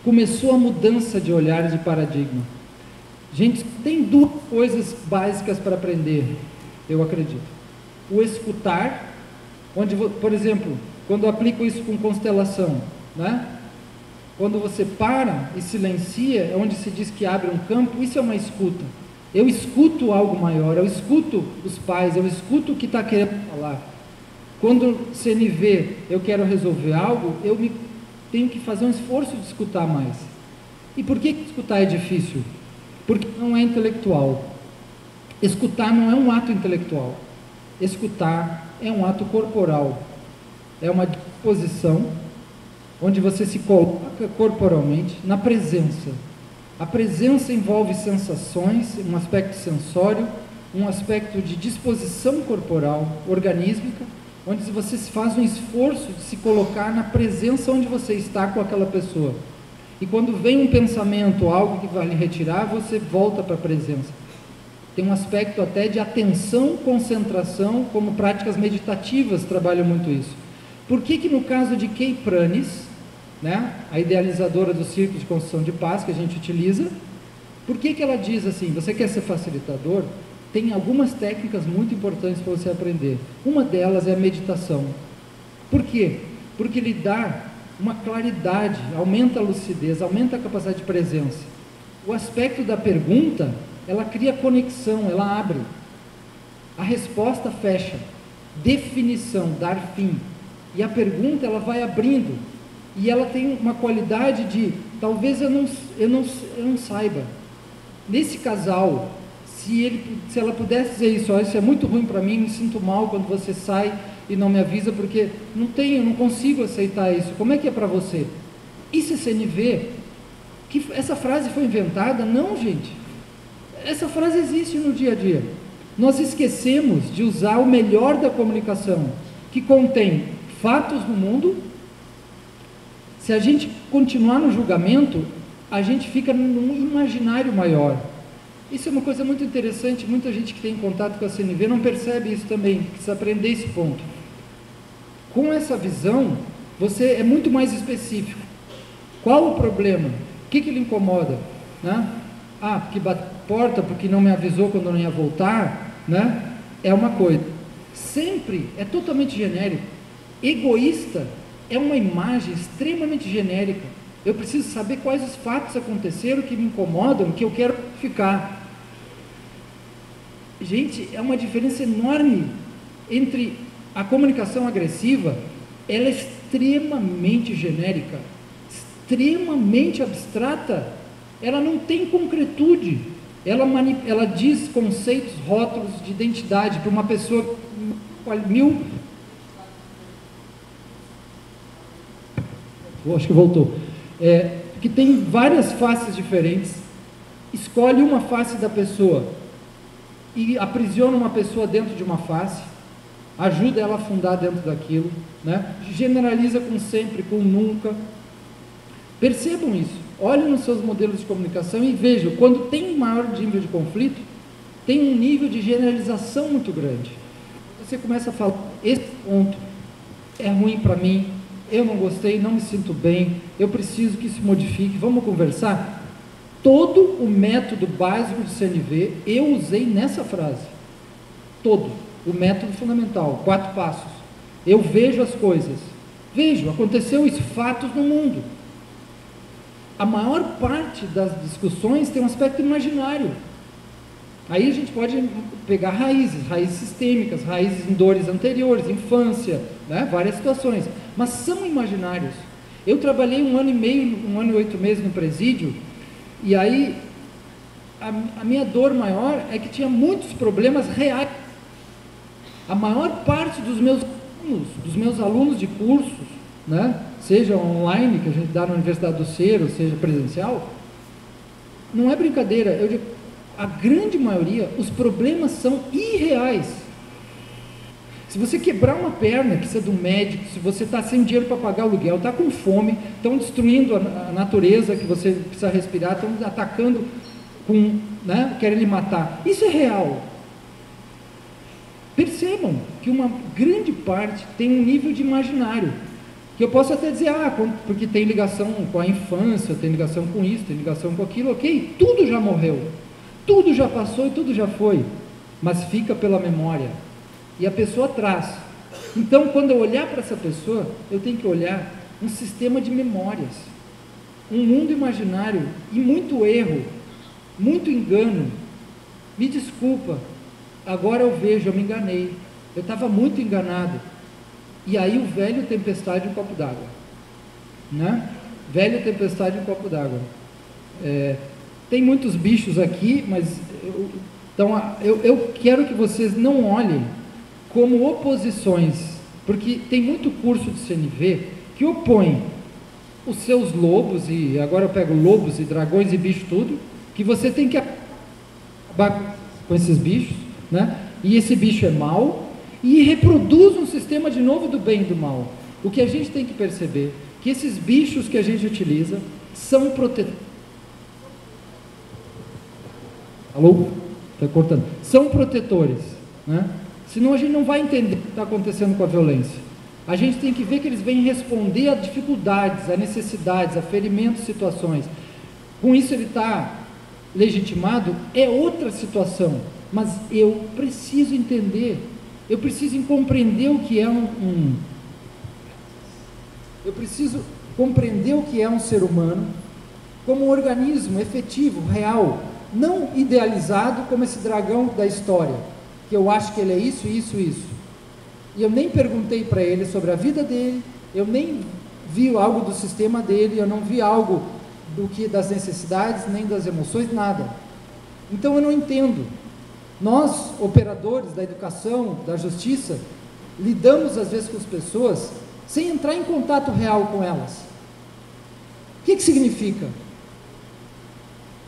Começou a mudança de olhar e de paradigma. Gente, tem duas coisas básicas para aprender, eu acredito. O escutar, onde, por exemplo, quando eu aplico isso com constelação, né? Quando você para e silencia, é onde se diz que abre um campo, isso é uma escuta. Eu escuto algo maior, eu escuto os pais, eu escuto o que está querendo falar. Quando CNV, eu quero resolver algo, tenho que fazer um esforço de escutar mais. E por que escutar é difícil? Porque não é intelectual. Escutar não é um ato intelectual. Escutar é um ato corporal. É uma disposição onde você se coloca corporalmente na presença. A presença envolve sensações, um aspecto sensório, um aspecto de disposição corporal, organísmica, onde você faz um esforço de se colocar na presença onde você está com aquela pessoa. E quando vem um pensamento, algo que vai lhe retirar, você volta para a presença. Tem um aspecto até de atenção, concentração, como práticas meditativas trabalham muito isso. Por que no caso de Kay Pranis, né, a idealizadora do Círculo de Construção de Paz, que a gente utiliza, por que ela diz assim, você quer ser facilitador? Tem algumas técnicas muito importantes para você aprender. Uma delas é a meditação. Por quê? Porque lhe dá uma claridade, aumenta a lucidez, aumenta a capacidade de presença. O aspecto da pergunta, ela cria conexão, ela abre. A resposta fecha. Definição, dar fim. E a pergunta, ela vai abrindo. E ela tem uma qualidade de, talvez eu não saiba. Nesse casal, se ela pudesse dizer isso, isso é muito ruim para mim, me sinto mal quando você sai e não me avisa, porque eu não consigo aceitar isso. Como é que é para você? Isso é CNV? Que essa frase foi inventada? Não, gente. Essa frase existe no dia a dia. Nós esquecemos de usar o melhor da comunicação, que contém fatos no mundo. Se a gente continuar no julgamento, a gente fica num imaginário maior. Isso é uma coisa muito interessante, muita gente que tem contato com a CNV não percebe isso também, precisa aprender esse ponto. Com essa visão, você é muito mais específico. Qual o problema? O que lhe incomoda? Né? Porque bate a porta, porque não me avisou quando eu não ia voltar, né? É uma coisa. Sempre é totalmente genérico. Egoísta é uma imagem extremamente genérica. Eu preciso saber quais os fatos aconteceram que me incomodam, que eu quero ficar. Gente, é uma diferença enorme entre a comunicação agressiva, ela é extremamente genérica, extremamente abstrata, ela não tem concretude, ela diz conceitos, rótulos de identidade para uma pessoa acho que voltou, que tem várias faces diferentes, escolhe uma face da pessoa e aprisiona uma pessoa dentro de uma face, ajuda ela a afundar dentro daquilo, né? Generaliza com sempre, com nunca. Percebam isso, olhem nos seus modelos de comunicação e vejam, quando tem maior nível de conflito, tem um nível de generalização muito grande. Você começa a falar, esse ponto é ruim para mim, eu não gostei, não me sinto bem, eu preciso que isso modifique, vamos conversar? Todo o método básico de CNV eu usei nessa frase, todo, o método fundamental, 4 passos. Eu vejo as coisas, aconteceu isso, fatos no mundo. A maior parte das discussões tem um aspecto imaginário. Aí a gente pode pegar raízes sistêmicas, raízes em dores anteriores, infância, né? Várias situações, mas são imaginários. Eu trabalhei 1 ano e meio, 1 ano e 8 meses no presídio, e aí a minha dor maior é que tinha muitos problemas reais. A maior parte dos meus alunos de cursos, né? Seja online, que a gente dá na Universidade do Cero, seja presencial, não é brincadeira, eu digo, a grande maioria, os problemas são irreais. Se você quebrar uma perna, precisa de um médico, se você está sem dinheiro para pagar o aluguel, está com fome, estão destruindo a natureza que você precisa respirar, estão atacando, né, querem lhe matar, isso é real. Percebam que uma grande parte tem um nível de imaginário, que eu posso até dizer, porque tem ligação com a infância, tem ligação com isso, tem ligação com aquilo, ok, tudo já morreu, tudo já passou e tudo já foi, mas fica pela memória, e a pessoa traz. Então, quando eu olhar para essa pessoa, eu tenho que olhar um sistema de memórias, um mundo imaginário, e muito erro, muito engano. Me desculpa, agora eu vejo, eu me enganei, eu estava muito enganado. E aí o velho tempestade em copo d'água, né? Velho tempestade em copo d'água. Tem muitos bichos aqui, mas eu quero que vocês não olhem como oposições, porque tem muito curso de CNV que opõe os seus lobos, e agora eu pego lobos e dragões e bicho tudo, que você tem que acabar com esses bichos, né? E esse bicho é mau, e reproduz um sistema de novo do bem e do mal. O que a gente tem que perceber, que esses bichos que a gente utiliza são protetores. Alô? Está cortando. São protetores, né? Senão a gente não vai entender o que está acontecendo com a violência. A gente tem que ver que eles vêm responder a dificuldades, a necessidades, a ferimentos, situações. Com isso ele está legitimado, é outra situação, mas eu preciso entender, eu preciso compreender o que é eu preciso compreender o que é um ser humano como um organismo efetivo, real, não idealizado como esse dragão da história, que eu acho que ele é isso, isso, isso, e eu nem perguntei para ele sobre a vida dele, eu nem vi algo do sistema dele, eu não vi algo das necessidades, nem das emoções, nada. Então eu não entendo. Nós, operadores da educação, da justiça, lidamos às vezes com as pessoas sem entrar em contato real com elas. O que significa?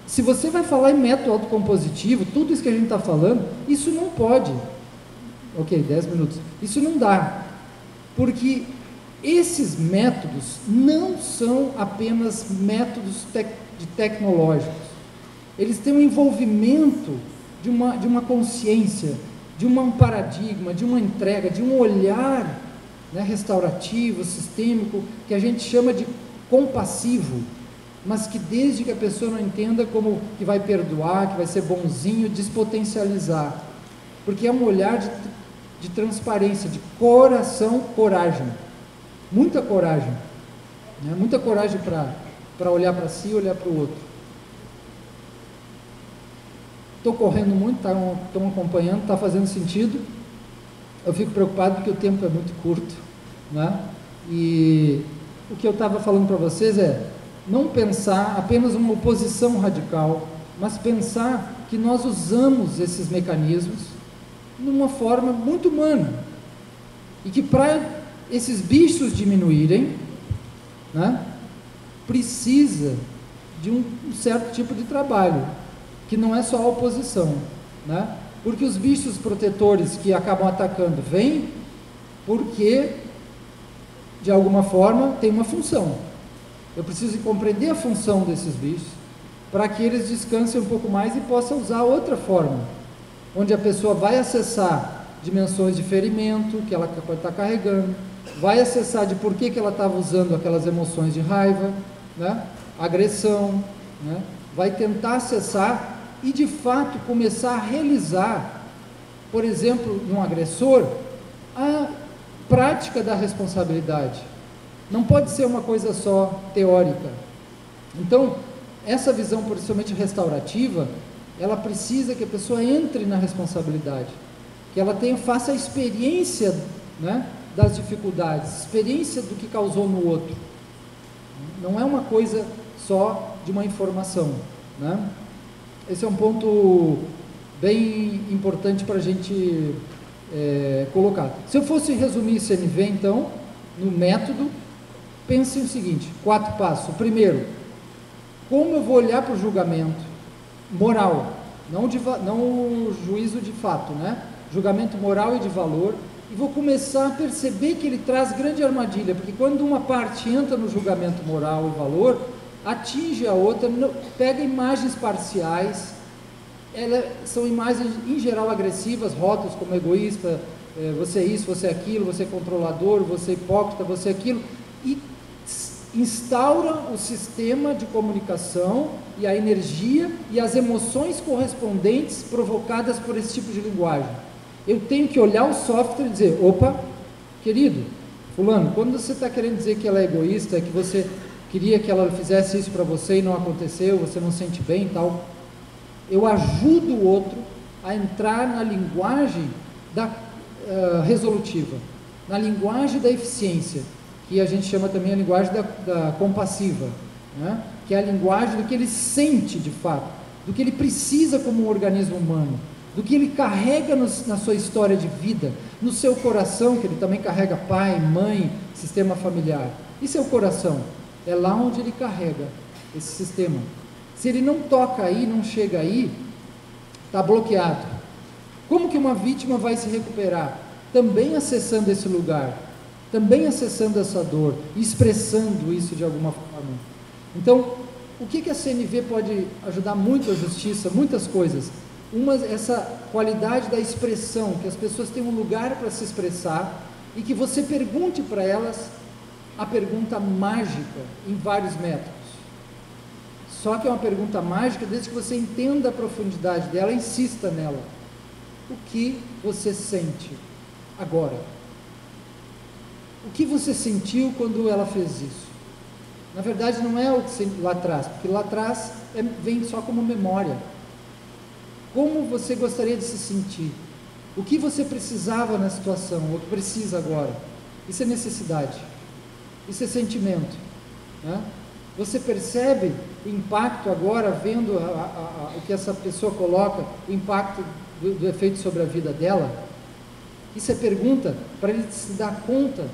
Se você vai falar em método autocompositivo, tudo isso que a gente está falando, isso não pode. Ok, 10 minutos. Isso não dá, porque esses métodos não são apenas métodos tecnológicos, eles têm um envolvimento de uma consciência, de um paradigma, de uma entrega, de um olhar, né, restaurativo, sistêmico, que a gente chama de compassivo, mas que desde que a pessoa não entenda como que vai perdoar, que vai ser bonzinho, despotencializar, porque é um olhar de transparência, de coração, coragem, muita coragem, né? Muita coragem para olhar para si e olhar para o outro. Estou correndo muito, estão acompanhando, está fazendo sentido. Eu fico preocupado porque o tempo é muito curto, né? E o que eu estava falando para vocês é não pensar apenas uma oposição radical, mas pensar que nós usamos esses mecanismos numa forma muito humana, e que para esses bichos diminuírem, né, precisa de um certo tipo de trabalho, que não é só a oposição, né? Porque os bichos protetores que acabam atacando vêm porque, de alguma forma, tem uma função. Eu preciso compreender a função desses bichos, para que eles descansem um pouco mais e possam usar outra forma, onde a pessoa vai acessar dimensões de ferimento que ela pode estar carregando, vai acessar de por que ela estava usando aquelas emoções de raiva, né? Agressão, né? Vai tentar acessar e de fato começar a realizar, por exemplo, num agressor, a prática da responsabilidade. Não pode ser uma coisa só teórica. Então, essa visão, principalmente restaurativa, ela precisa que a pessoa entre na responsabilidade, que ela faça a experiência, né, das dificuldades, experiência do que causou no outro. Não é uma coisa só de uma informação, né? Esse é um ponto bem importante para a gente colocar. Se eu fosse resumir CNV, então, no método, pense o seguinte: 4 passos. O primeiro, como eu vou olhar para o julgamento moral, não o juízo de fato, né? Julgamento moral e de valor, e vou começar a perceber que ele traz grande armadilha, porque quando uma parte entra no julgamento moral e valor, atinge a outra, pega imagens parciais, são imagens em geral agressivas, rótulos como egoísta, você é isso, você é aquilo, você é controlador, você é hipócrita, você é aquilo, e instaura o sistema de comunicação e a energia e as emoções correspondentes provocadas por esse tipo de linguagem. Eu tenho que olhar o software e dizer: opa, querido, fulano, quando você está querendo dizer que ela é egoísta, que você queria que ela fizesse isso para você e não aconteceu, você não sente bem e tal, eu ajudo o outro a entrar na linguagem resolutiva, na linguagem da eficiência, que a gente chama também a linguagem da compassiva, né? Que é a linguagem do que ele sente de fato, do que ele precisa como um organismo humano, do que ele carrega na sua história de vida, no seu coração, que ele também carrega pai, mãe, sistema familiar. E seu coração? É lá onde ele carrega esse sistema. Se ele não toca aí, não chega aí, está bloqueado. Como que uma vítima vai se recuperar? Também acessando esse lugar, também acessando essa dor, expressando isso de alguma forma. Então, o que a CNV pode ajudar muito a justiça? Muitas coisas. Essa qualidade da expressão, que as pessoas tenham um lugar para se expressar e que você pergunte para elas a pergunta mágica em vários métodos. Só que é uma pergunta mágica desde que você entenda a profundidade dela, insista nela. O que você sente agora? O que você sentiu quando ela fez isso? Na verdade não é o que lá atrás, porque lá atrás vem só como memória. Como você gostaria de se sentir? O que você precisava na situação, ou que precisa agora? Isso é necessidade, isso é sentimento, né? Você percebe o impacto agora, vendo o que essa pessoa coloca, o impacto do efeito sobre a vida dela? Isso é pergunta para ele se dar conta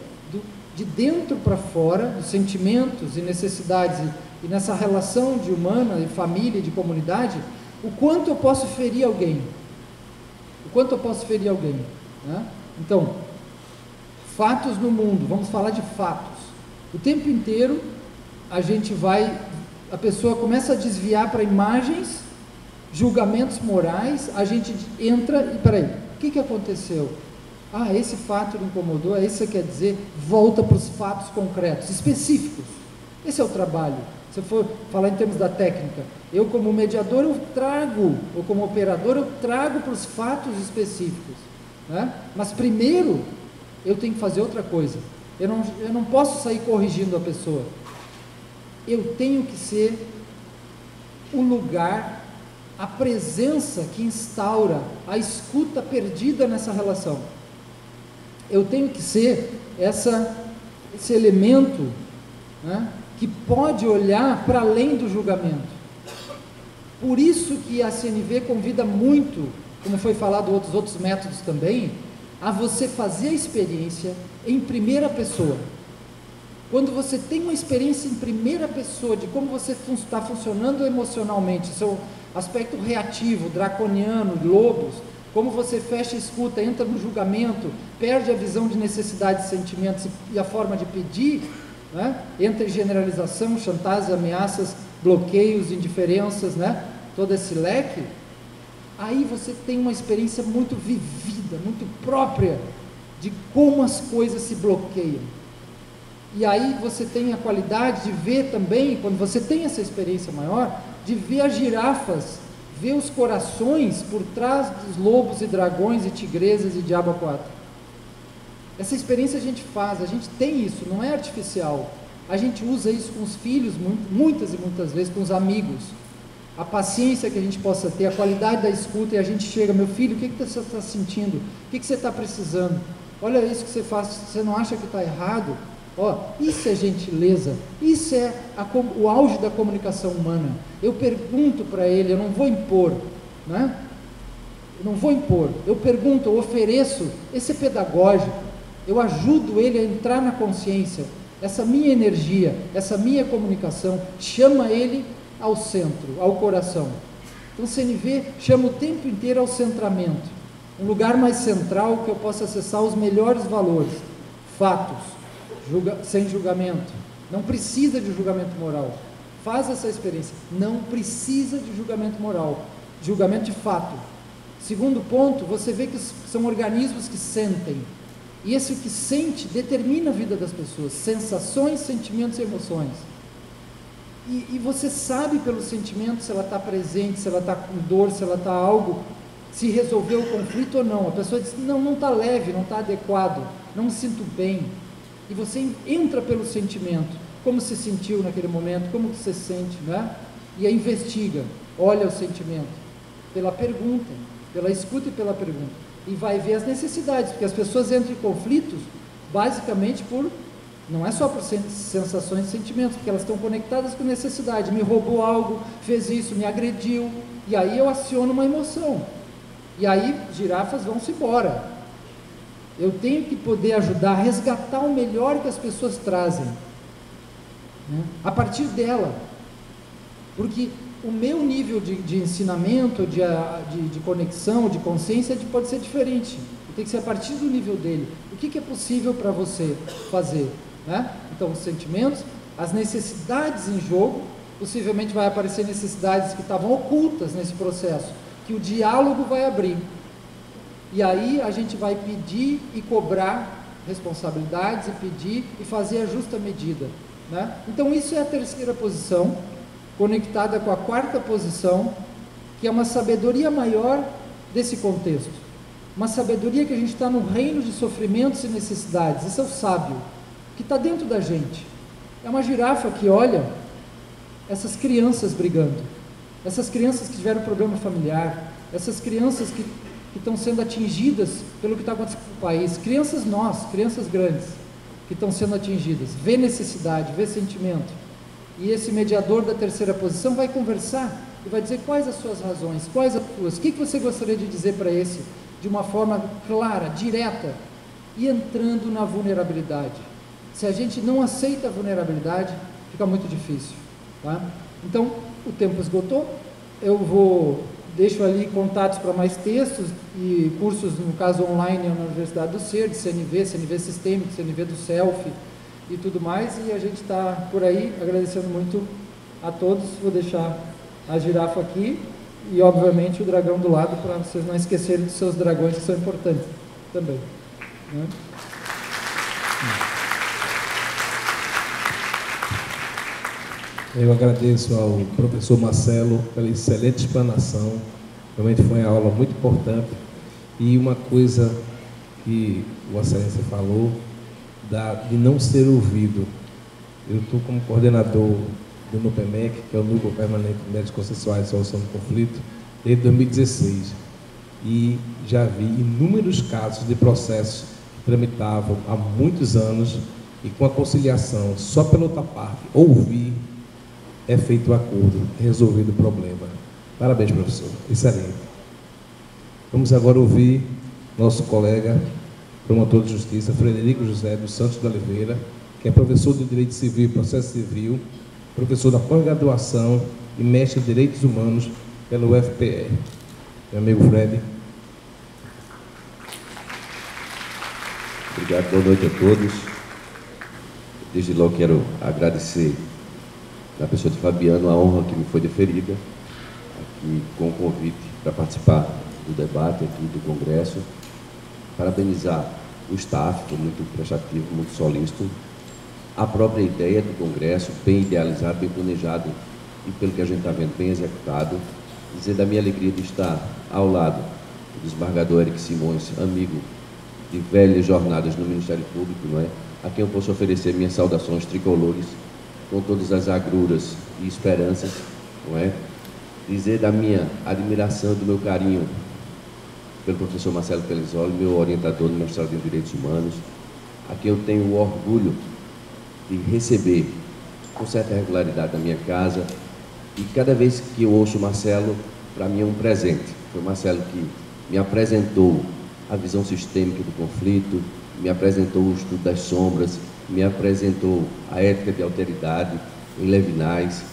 de dentro para fora, dos sentimentos e necessidades, e nessa relação de humana, de família, de comunidade, o quanto eu posso ferir alguém, né? Então, fatos no mundo, vamos falar de fatos. O tempo inteiro a pessoa começa a desviar para imagens, julgamentos morais, a gente entra e, peraí, o que aconteceu? Ah, esse fato me incomodou, isso quer dizer, volta para os fatos concretos, específicos. Esse é o trabalho. Se eu for falar em termos da técnica, eu como mediador ou como operador, eu trago para os fatos específicos, né? Mas primeiro, eu tenho que fazer outra coisa. Eu não posso sair corrigindo a pessoa. Eu tenho que ser o lugar, a presença que instaura a escuta perdida nessa relação. Eu tenho que ser esse elemento, né, que pode olhar para além do julgamento. Por isso que a CNV convida muito, como foi falado outros métodos também, a você fazer a experiência em primeira pessoa. Quando você tem uma experiência em primeira pessoa de como você está funcionando emocionalmente, seu aspecto reativo, draconiano, lobos, como você fecha a escuta, entra no julgamento, perde a visão de necessidades e sentimentos e a forma de pedir, né? Entra em generalização, chantagem, ameaças, bloqueios, indiferenças, né? Todo esse leque. aí você tem uma experiência muito vivida, muito própria de como as coisas se bloqueiam. E aí você tem a qualidade de ver também, quando você tem essa experiência maior, de ver as girafas, ver os corações por trás dos lobos e dragões e tigresas e diabo a quatro. Essa experiência a gente faz, a gente tem isso, não é artificial. A gente usa isso com os filhos, muitas e muitas vezes, com os amigos. A paciência que a gente possa ter, a qualidade da escuta, e a gente chega, meu filho, o que você está sentindo? O que você está precisando? Olha isso que você faz, você não acha que está errado? Ó, isso é gentileza, isso é o auge da comunicação humana. Eu pergunto para ele, eu não vou impor, né? Eu não vou impor, eu pergunto, eu ofereço, esse é pedagógico, eu ajudo ele a entrar na consciência, essa minha energia, essa minha comunicação, chama ele ao centro, ao coração. Então o CNV chama o tempo inteiro ao centramento, um lugar mais central que eu possa acessar os melhores valores, fatos, sem julgamento, não precisa de julgamento moral, faz essa experiência, não precisa de julgamento moral, julgamento de fato. Segundo ponto, você vê que são organismos que sentem, e esse que sente determina a vida das pessoas, sensações, sentimentos e emoções, e você sabe pelo sentimento se ela está presente, se ela está com dor, se ela está algo, se resolveu o conflito ou não. A pessoa diz, não está leve, não está adequado, não me sinto bem. E você entra pelo sentimento, como se sentiu naquele momento, como que você sente, né? E aí investiga, olha o sentimento, pela pergunta, pela escuta e pela pergunta, e vai ver as necessidades, porque as pessoas entram em conflitos, basicamente não é só por sensações e sentimentos, porque elas estão conectadas com necessidade, me roubou algo, fez isso, me agrediu, e aí eu aciono uma emoção, e aí girafas vão-se embora. Eu tenho que poder ajudar a resgatar o melhor que as pessoas trazem, né? A partir dela, porque o meu nível de ensinamento, de conexão, de consciência pode ser diferente, tem que ser a partir do nível dele. O que é possível para você fazer, né? Então os sentimentos, as necessidades em jogo, possivelmente vai aparecer necessidades que estavam ocultas nesse processo, que o diálogo vai abrir. E aí a gente vai pedir e cobrar responsabilidades, e pedir e fazer a justa medida, né? Então isso é a terceira posição, conectada com a quarta posição, que é uma sabedoria maior desse contexto, uma sabedoria que a gente está no reino de sofrimentos e necessidades. Esse é o sábio, que está dentro da gente, é uma girafa que olha essas crianças brigando, essas crianças que tiveram problema familiar, essas crianças que estão sendo atingidas pelo que está acontecendo no país, crianças grandes, que estão sendo atingidas, vê necessidade, vê sentimento, e esse mediador da terceira posição vai conversar, e vai dizer quais as suas razões, quais as suas, o que você gostaria de dizer para esse, de uma forma clara, direta, e entrando na vulnerabilidade. Se a gente não aceita a vulnerabilidade, fica muito difícil, tá? Então, o tempo esgotou, deixo ali contatos para mais textos e cursos, no caso online, na Universidade do Ser, de CNV, CNV Sistêmico, CNV do Self e tudo mais, e a gente está por aí, agradecendo muito a todos. Vou deixar a girafa aqui e, obviamente, o dragão do lado, para vocês não esquecerem dos seus dragões, que são importantes também, né? Eu agradeço ao professor Marcelo pela excelente explanação, realmente foi uma aula muito importante, e uma coisa que o Excelência falou, de não ser ouvido. Eu estou como coordenador do NUPEMEC, que é o Núcleo Permanente de Métodos Consensuais de Solução do Conflito, desde 2016, e já vi inúmeros casos de processos que tramitavam há muitos anos, e com a conciliação, só pela outra parte, ouvir, é feito o acordo, resolvido o problema. Parabéns, professor, excelente. Vamos agora ouvir nosso colega, promotor de justiça, Frederico José dos Santos de Oliveira, que é professor de Direito Civil e Processo Civil, professor da pós-graduação e mestre em Direitos Humanos pelo UFPR. Meu amigo Fred. Obrigado, boa noite a todos. Desde logo quero agradecer, na pessoa de Fabiano, a honra que me foi deferida aqui com o convite para participar do debate aqui do Congresso. Parabenizar o staff, que é muito prestativo, muito solícito. A própria ideia do Congresso, bem idealizado, bem planejado e, pelo que a gente está vendo, bem executado. Dizer da minha alegria de estar ao lado do desembargador Eric Simões, amigo de velhas jornadas no Ministério Público, não é? A quem eu posso oferecer minhas saudações tricolores, com todas as agruras e esperanças, não é? Dizer da minha admiração, do meu carinho pelo professor Marcelo Pellizzoli, meu orientador no mestrado em Direitos Humanos, a quem eu tenho o orgulho de receber com certa regularidade na minha casa, e cada vez que eu ouço o Marcelo, para mim é um presente. Foi o Marcelo que me apresentou a visão sistêmica do conflito, me apresentou o estudo das sombras, me apresentou a ética de alteridade em Levinas,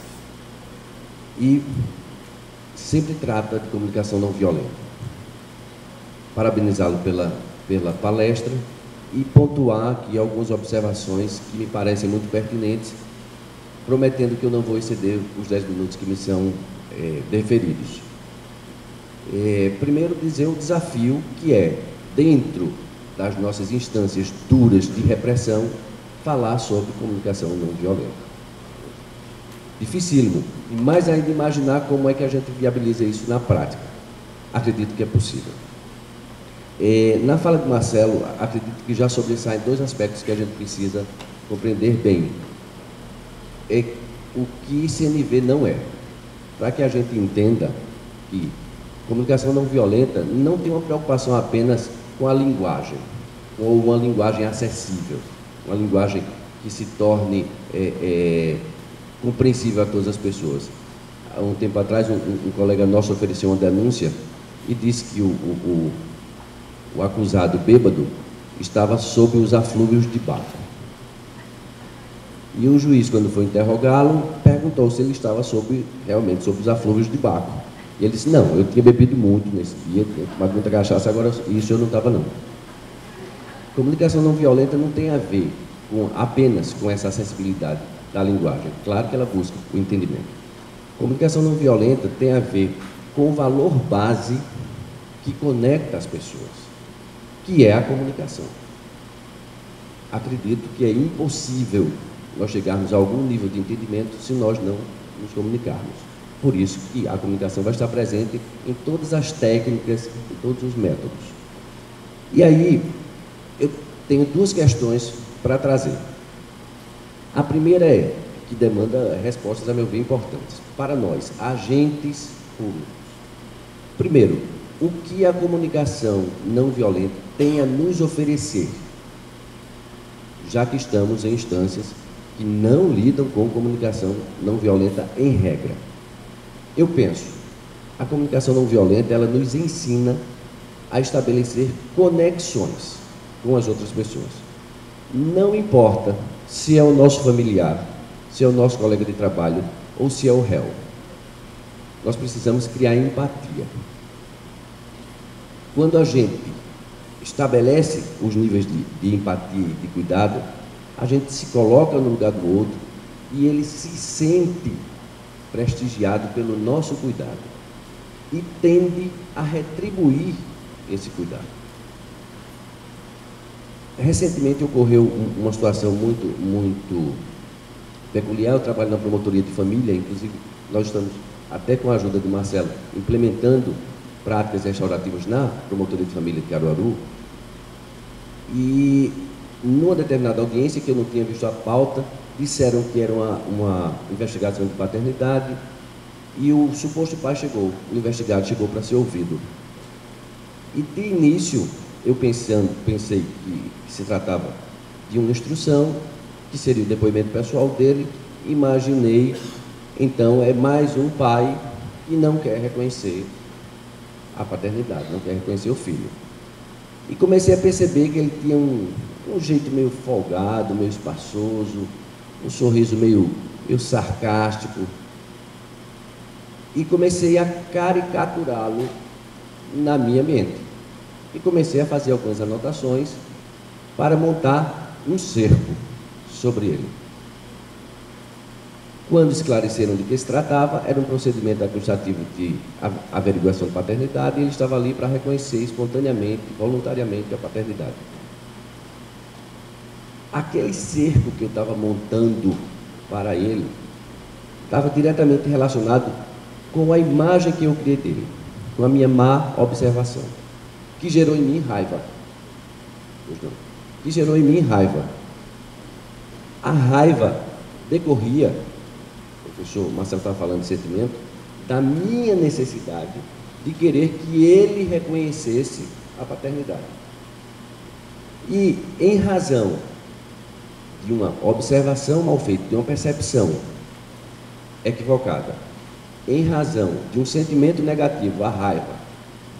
e sempre trata de comunicação não violenta. Parabenizá-lo pela palestra e pontuar aqui algumas observações que me parecem muito pertinentes, prometendo que eu não vou exceder os 10 minutos que me são deferidos. Primeiro, dizer o desafio que é, dentro das nossas instâncias duras de repressão, falar sobre comunicação não violenta. Dificílimo, e mais ainda imaginar como é que a gente viabiliza isso na prática. Acredito que é possível. Na fala de Marcelo, acredito que já sobressaem dois aspectos que a gente precisa compreender bem. O que CNV não é. Para que a gente entenda que comunicação não violenta não tem uma preocupação apenas com a linguagem, ou uma linguagem acessível, uma linguagem que se torne compreensível a todas as pessoas. Há um tempo atrás, um colega nosso ofereceu uma denúncia e disse que o acusado bêbado estava sob os aflúvios de Baco. E o juiz, quando foi interrogá-lo, perguntou se ele estava realmente sob os aflúvios de Baco. E ele disse, não, eu tinha bebido muito nesse dia, tinha tomado muita cachaça, agora isso eu não estava não. Comunicação não violenta não tem a ver apenas com essa acessibilidade da linguagem. Claro que ela busca o entendimento. Comunicação não violenta tem a ver com o valor base que conecta as pessoas, que é a comunicação. Acredito que é impossível nós chegarmos a algum nível de entendimento se nós não nos comunicarmos. Por isso que a comunicação vai estar presente em todas as técnicas, em todos os métodos. E aí, eu tenho duas questões para trazer. A primeira que demanda respostas, a meu ver, importantes. Para nós, agentes públicos. Primeiro, o que a comunicação não violenta tem a nos oferecer, já que estamos em instâncias que não lidam com comunicação não violenta em regra. Eu penso, a comunicação não violenta, ela nos ensina a estabelecer conexões com as outras pessoas. Não importa se é o nosso familiar, se é o nosso colega de trabalho ou se é o réu. Nós precisamos criar empatia. Quando a gente estabelece os níveis de empatia e de cuidado, a gente se coloca no lugar do outro e ele se sente prestigiado pelo nosso cuidado e tende a retribuir esse cuidado. Recentemente ocorreu uma situação muito peculiar. Eu trabalho na promotoria de família, inclusive nós estamos, até com a ajuda de Marcelo, implementando práticas restaurativas na promotoria de família de Caruaru. E numa determinada audiência, que eu não tinha visto a pauta, disseram que era uma investigação de paternidade e o suposto pai chegou, o investigado chegou para ser ouvido. E de início, eu pensei que se tratava de uma instrução, que seria o depoimento pessoal dele. Imaginei, então, é mais um pai que não quer reconhecer a paternidade, não quer reconhecer o filho. E comecei a perceber que ele tinha um jeito meio folgado, meio espaçoso, um sorriso meio sarcástico. E comecei a caricaturá-lo na minha mente. E comecei a fazer algumas anotações para montar um cerco sobre ele. Quando esclareceram de que se tratava, era um procedimento administrativo de averiguação de paternidade, e ele estava ali para reconhecer espontaneamente, voluntariamente a paternidade. Aquele cerco que eu estava montando para ele estava diretamente relacionado com a imagem que eu criei dele, com a minha má observação, que gerou em mim raiva. Que gerou em mim raiva. A raiva decorria, o professor Marcelo estava falando de sentimento, da minha necessidade de querer que ele reconhecesse a paternidade. E, em razão de uma observação mal feita, de uma percepção equivocada, em razão de um sentimento negativo, a raiva,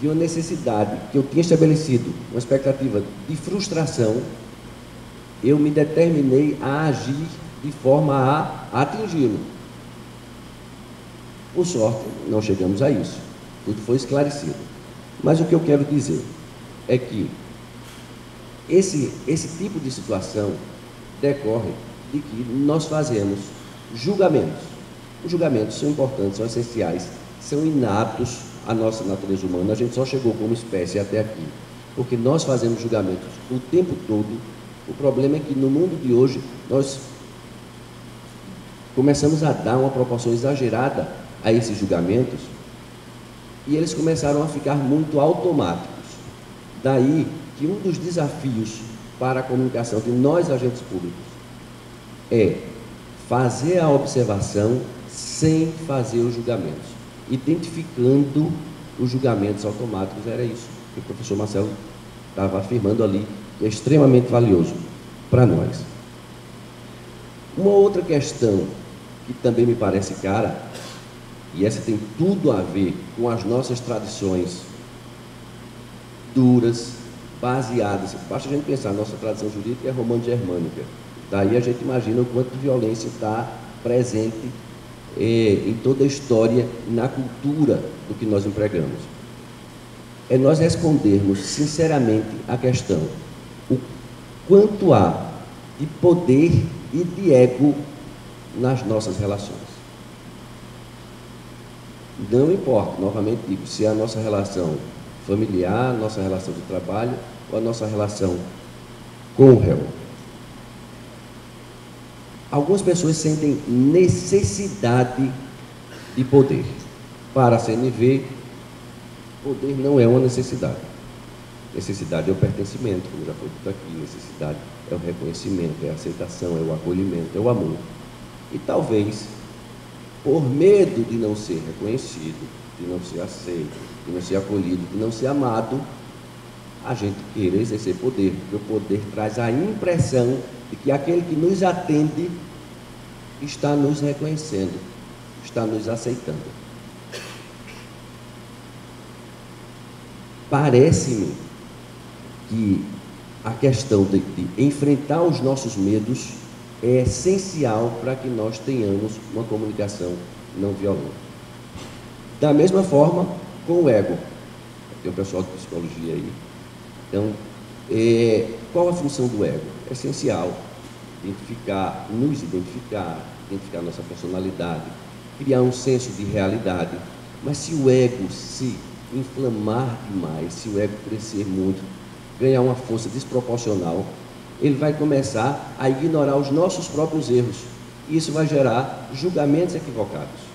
de uma necessidade que eu tinha estabelecido, uma expectativa de frustração, eu me determinei a agir de forma a atingi-lo. Por sorte, não chegamos a isso. Tudo foi esclarecido. Mas o que eu quero dizer é que esse tipo de situação decorre de que nós fazemos julgamentos. Os julgamentos são importantes, são essenciais, são inatos à nossa natureza humana. A gente só chegou como espécie até aqui porque nós fazemos julgamentos o tempo todo. O problema é que no mundo de hoje nós começamos a dar uma proporção exagerada a esses julgamentos e eles começaram a ficar muito automáticos. Daí que um dos desafios para a comunicação de nós, agentes públicos, é fazer a observação sem fazer os julgamentos, identificando os julgamentos automáticos. Era isso que o professor Marcelo estava afirmando ali, que é extremamente valioso para nós. Uma outra questão que também me parece cara, e essa tem tudo a ver com as nossas tradições duras, baseadas, basta a gente pensar, a nossa tradição jurídica é romano-germânica, daí a gente imagina o quanto de violência está presente em toda a história, na cultura do que nós empregamos. É nós respondermos sinceramente a questão, o quanto há de poder e de ego nas nossas relações. Não importa, novamente digo, se é a nossa relação familiar, a nossa relação de trabalho ou a nossa relação com o réu. Algumas pessoas sentem necessidade de poder. Para a CNV, poder não é uma necessidade. Necessidade é o pertencimento, como já foi dito aqui. Necessidade é o reconhecimento, é a aceitação, é o acolhimento, é o amor. E talvez, por medo de não ser reconhecido, de não ser aceito, de não ser acolhido, de não ser amado, a gente queira exercer poder, porque o poder traz a impressão de que aquele que nos atende está nos reconhecendo, está nos aceitando. Parece-me que a questão de enfrentar os nossos medos é essencial para que nós tenhamos uma comunicação não violenta. Da mesma forma, com o ego. Tem um pessoal de psicologia aí. Então, qual a função do ego? É essencial nos identificar nossa personalidade, criar um senso de realidade. Mas se o ego se inflamar demais, se o ego crescer muito, ganhar uma força desproporcional, ele vai começar a ignorar os nossos próprios erros. E isso vai gerar julgamentos equivocados.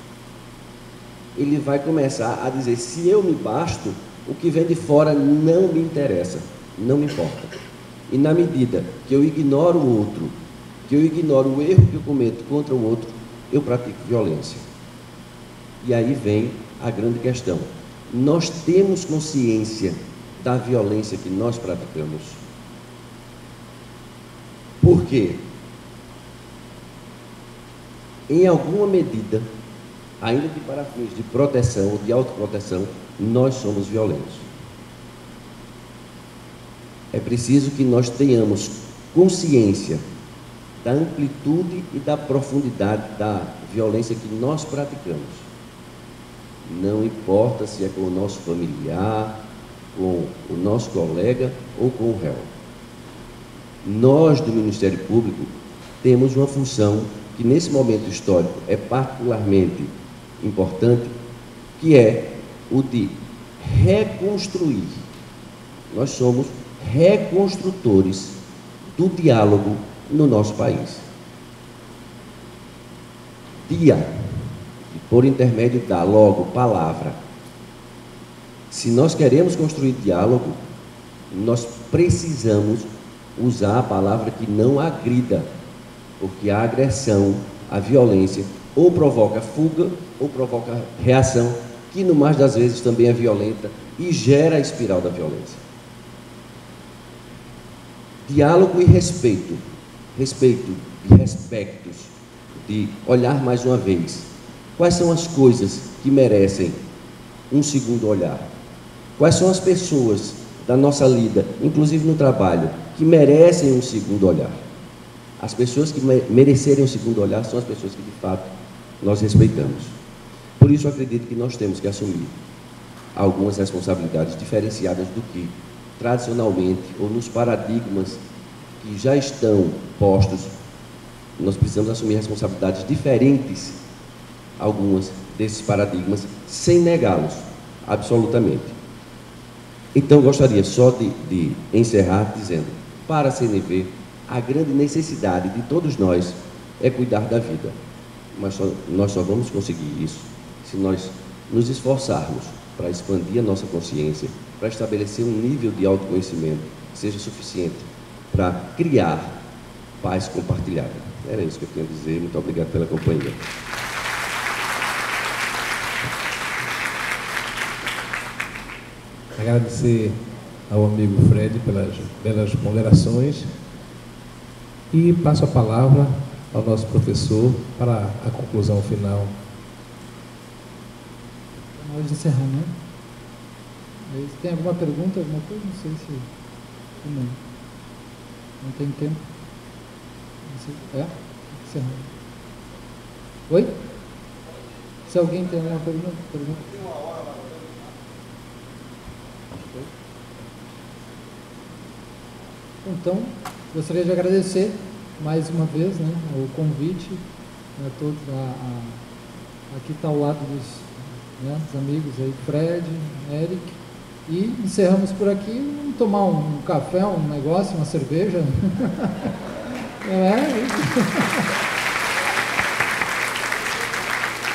Ele vai começar a dizer, se eu me basto, o que vem de fora não me interessa, não me importa. E na medida que eu ignoro o outro, que eu ignoro o erro que eu cometo contra o outro, eu pratico violência. E aí vem a grande questão. Nós temos consciência da violência que nós praticamos. Por quê? Em alguma medida, ainda que para fins de proteção ou de autoproteção, nós somos violentos. É preciso que nós tenhamos consciência da amplitude e da profundidade da violência que nós praticamos. Não importa se é com o nosso familiar, com o nosso colega ou com o réu. Nós, do Ministério Público, temos uma função que nesse momento histórico é particularmente importante, que é o de reconstruir. Nós somos reconstrutores do diálogo no nosso país. Dia, por intermédio da, logo, palavra. Se nós queremos construir diálogo, nós precisamos usar a palavra que não agrida, porque a agressão, a violência, ou provoca fuga, ou provoca reação, que no mais das vezes também é violenta e gera a espiral da violência. Diálogo e respeito. Respeito e respectos, de olhar mais uma vez. Quais são as coisas que merecem um segundo olhar? Quais são as pessoas da nossa lida, inclusive no trabalho, que merecem um segundo olhar? As pessoas que merecerem um segundo olhar são as pessoas que, de fato, nós respeitamos. Por isso, eu acredito que nós temos que assumir algumas responsabilidades diferenciadas do que, tradicionalmente, ou nos paradigmas que já estão postos, nós precisamos assumir responsabilidades diferentes, algumas desses paradigmas, sem negá-los, absolutamente. Então, gostaria só de encerrar dizendo, para a CNV, a grande necessidade de todos nós é cuidar da vida. Mas nós só vamos conseguir isso se nós nos esforçarmos para expandir a nossa consciência, para estabelecer um nível de autoconhecimento que seja suficiente para criar paz compartilhada. Era isso que eu tinha a dizer. Muito obrigado pela companhia. Agradecer ao amigo Fred pelas belas ponderações e passo a palavra ao nosso professor para a conclusão final. Na hora de encerrar, né? Tem alguma pergunta, alguma coisa? Não sei se... Não tem tempo. Não sei. Encerrando. Oi? Se alguém tem alguma pergunta? Então, gostaria de agradecer mais uma vez, né, o convite a todos. Aqui está ao lado dos amigos aí, Fred, Eric, e encerramos por aqui. Vamos tomar um café, um negócio, uma cerveja.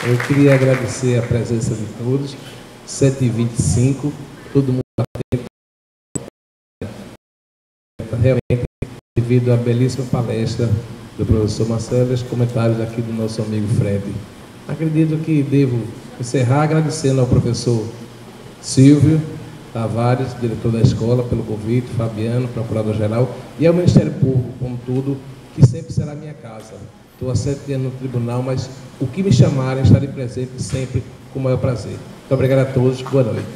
Eu queria agradecer a presença de todos. 7h25, todo mundo atento. Realmente, devido à belíssima palestra do professor Marcelo e os comentários aqui do nosso amigo Fred. Acredito que devo encerrar agradecendo ao professor Silvio Tavares, diretor da escola, pelo convite, Fabiano, procurador-geral, e ao Ministério Público, como tudo, que sempre será minha casa. Estou há 7 anos no tribunal, mas o que me chamarem, estarei presente sempre com o maior prazer. Muito obrigado a todos, boa noite.